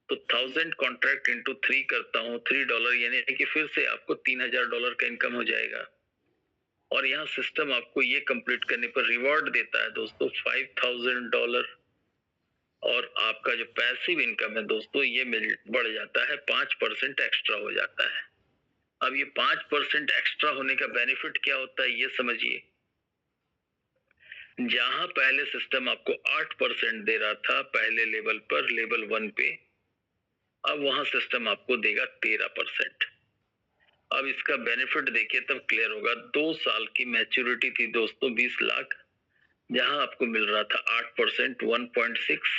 तो 1000 कॉन्ट्रैक्ट इंटू 3 करता हूँ, $3 यानी कि फिर से आपको $3000 का इनकम हो जाएगा। और यहाँ सिस्टम आपको ये कंप्लीट करने पर रिवॉर्ड देता है दोस्तों $5000 और आपका जो पैसिव इनकम है दोस्तों ये बढ़ जाता है 5% एक्स्ट्रा हो जाता है। अब ये 5% एक्स्ट्रा होने का बेनिफिट क्या होता है ये समझिए। जहां पहले सिस्टम आपको 8% दे रहा था पहले लेवल पर, लेवल 1 पे, अब वहां सिस्टम आपको देगा 13%। अब इसका बेनिफिट देखिए तब क्लियर होगा। 2 साल की मैच्योरिटी थी दोस्तों 20 लाख, जहां आपको मिल रहा था 8% 1.6,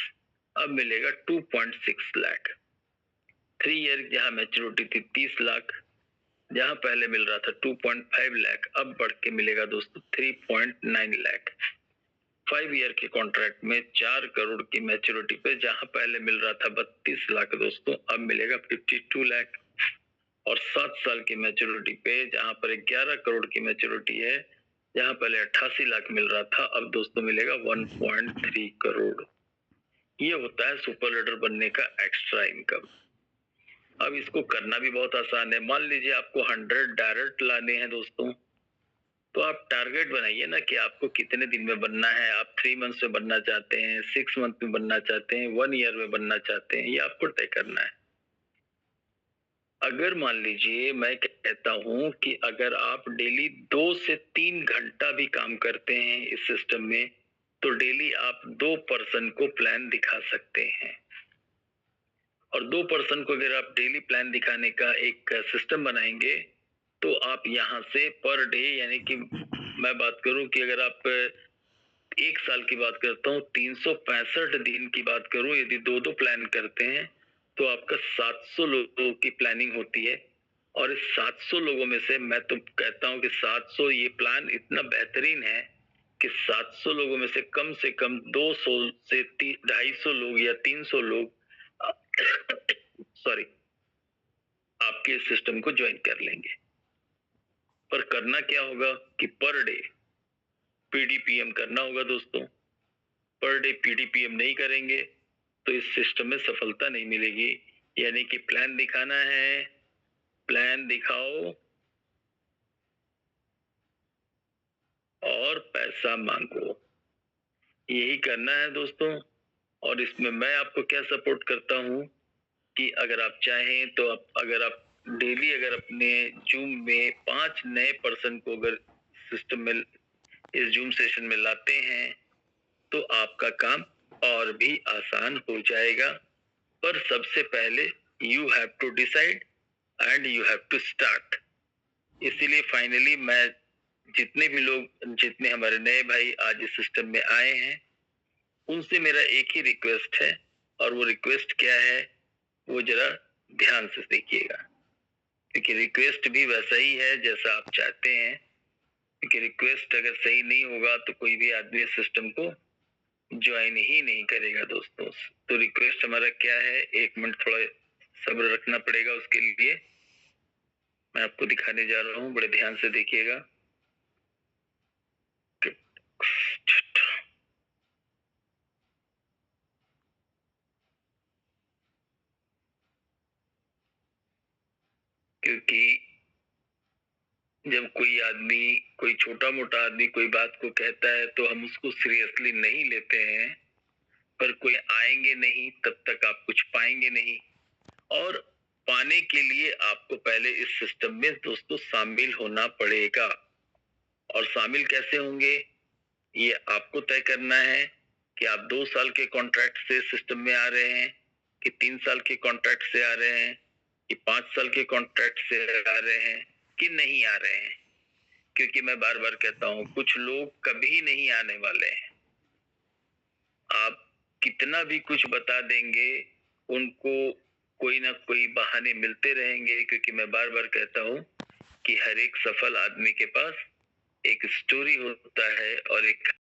अब मिलेगा 2.6 लाख। 3 ईयर जहां मैच्योरिटी थी 30 लाख, जहां पहले मिल रहा था 2.5 लाख, अब बढ़ के मिलेगा दोस्तों 3.9 लाख। 5 ईयर के कॉन्ट्रैक्ट में 4 करोड़ की मैच्योरिटी पे जहां पहले मिल रहा था 32 लाख दोस्तों, अब मिलेगा 52 लाख। और 7 साल की मैच्योरिटी पे जहां पर 11 करोड़ की मैच्योरिटी है, जहां पहले 88 लाख मिल रहा था, अब दोस्तों मिलेगा 1.3 करोड़। ये होता है सुपर लीडर बनने का एक्स्ट्रा इनकम। अब इसको करना भी बहुत आसान है। मान लीजिए आपको 100 डायरेक्ट लाने हैं दोस्तों, तो आप टारगेट बनाइए ना कि आपको कितने दिन में बनना है। आप 3 मंथ्स में बनना चाहते हैं, 6 मंथ में बनना चाहते हैं, 1 ईयर में बनना चाहते हैं, ये आपको तय करना है। अगर मान लीजिए मैं कहता हूं कि अगर आप डेली 2 से 3 घंटा भी काम करते हैं इस सिस्टम में तो डेली आप 2 पर्सन को प्लान दिखा सकते हैं। और 2 पर्सन को अगर आप डेली प्लान दिखाने का एक सिस्टम बनाएंगे तो आप यहाँ से पर डे यानी कि मैं बात करूं कि अगर आप 1 साल की बात करता हूँ, 365 दिन की बात करूं, यदि 2-2 प्लान करते हैं तो आपका 700 लोगों की प्लानिंग होती है। और इस 700 लोगों में से मैं तो कहता हूं कि 700 ये प्लान इतना बेहतरीन है कि 700 लोगों में से कम 200 से 250 लोग या 300 लोग सॉरी आपके इस सिस्टम को ज्वाइन कर लेंगे। पर करना क्या होगा कि पर डे पीडीपीएम करना होगा दोस्तों। पर डे पीडीपीएम नहीं करेंगे तो इस सिस्टम में सफलता नहीं मिलेगी। यानी कि प्लान दिखाना है, प्लान दिखाओ और पैसा मांगो, यही करना है दोस्तों। और इसमें मैं आपको क्या सपोर्ट करता हूं कि अगर आप चाहें तो अगर आप डेली अगर अपने जूम में 5 नए पर्सन को अगर सिस्टम में इस जूम सेशन में लाते हैं तो आपका काम और भी आसान हो जाएगा। पर सबसे पहले you have to decide and you have to start. इसीलिए फाइनली मैं जितने हमारे नए भाई आज इस सिस्टम में आए हैं उनसे मेरा एक ही रिक्वेस्ट है, और वो रिक्वेस्ट क्या है वो जरा ध्यान से देखिएगा, क्योंकि रिक्वेस्ट भी वैसा ही है जैसा आप चाहते हैं। क्योंकि रिक्वेस्ट अगर सही नहीं होगा तो कोई भी आदमी इस सिस्टम को ज्वाइन ही नहीं करेगा दोस्तों। तो रिक्वेस्ट हमारा क्या है, 1 मिनट थोड़ा सब्र रखना पड़ेगा उसके लिए। मैं आपको दिखाने जा रहा हूँ, बड़े ध्यान से देखिएगा। क्योंकि जब कोई आदमी, कोई छोटा मोटा आदमी कोई बात को कहता है तो हम उसको सीरियसली नहीं लेते हैं, पर कोई आएंगे नहीं तब तक आप कुछ पाएंगे नहीं। और पाने के लिए आपको पहले इस सिस्टम में दोस्तों शामिल होना पड़ेगा। और शामिल कैसे होंगे ये आपको तय करना है कि आप 2 साल के कॉन्ट्रैक्ट से सिस्टम में आ रहे हैं, कि 3 साल के कॉन्ट्रैक्ट से आ रहे हैं, कि 5 साल के कॉन्ट्रैक्ट से आ रहे हैं, कि नहीं आ रहे हैं। क्योंकि मैं बार बार कहता हूं कुछ लोग कभी नहीं आने वाले हैं। आप कितना भी कुछ बता देंगे उनको कोई ना कोई बहाने मिलते रहेंगे। क्योंकि मैं बार बार कहता हूं कि हर एक सफल आदमी के पास एक स्टोरी होता है और एक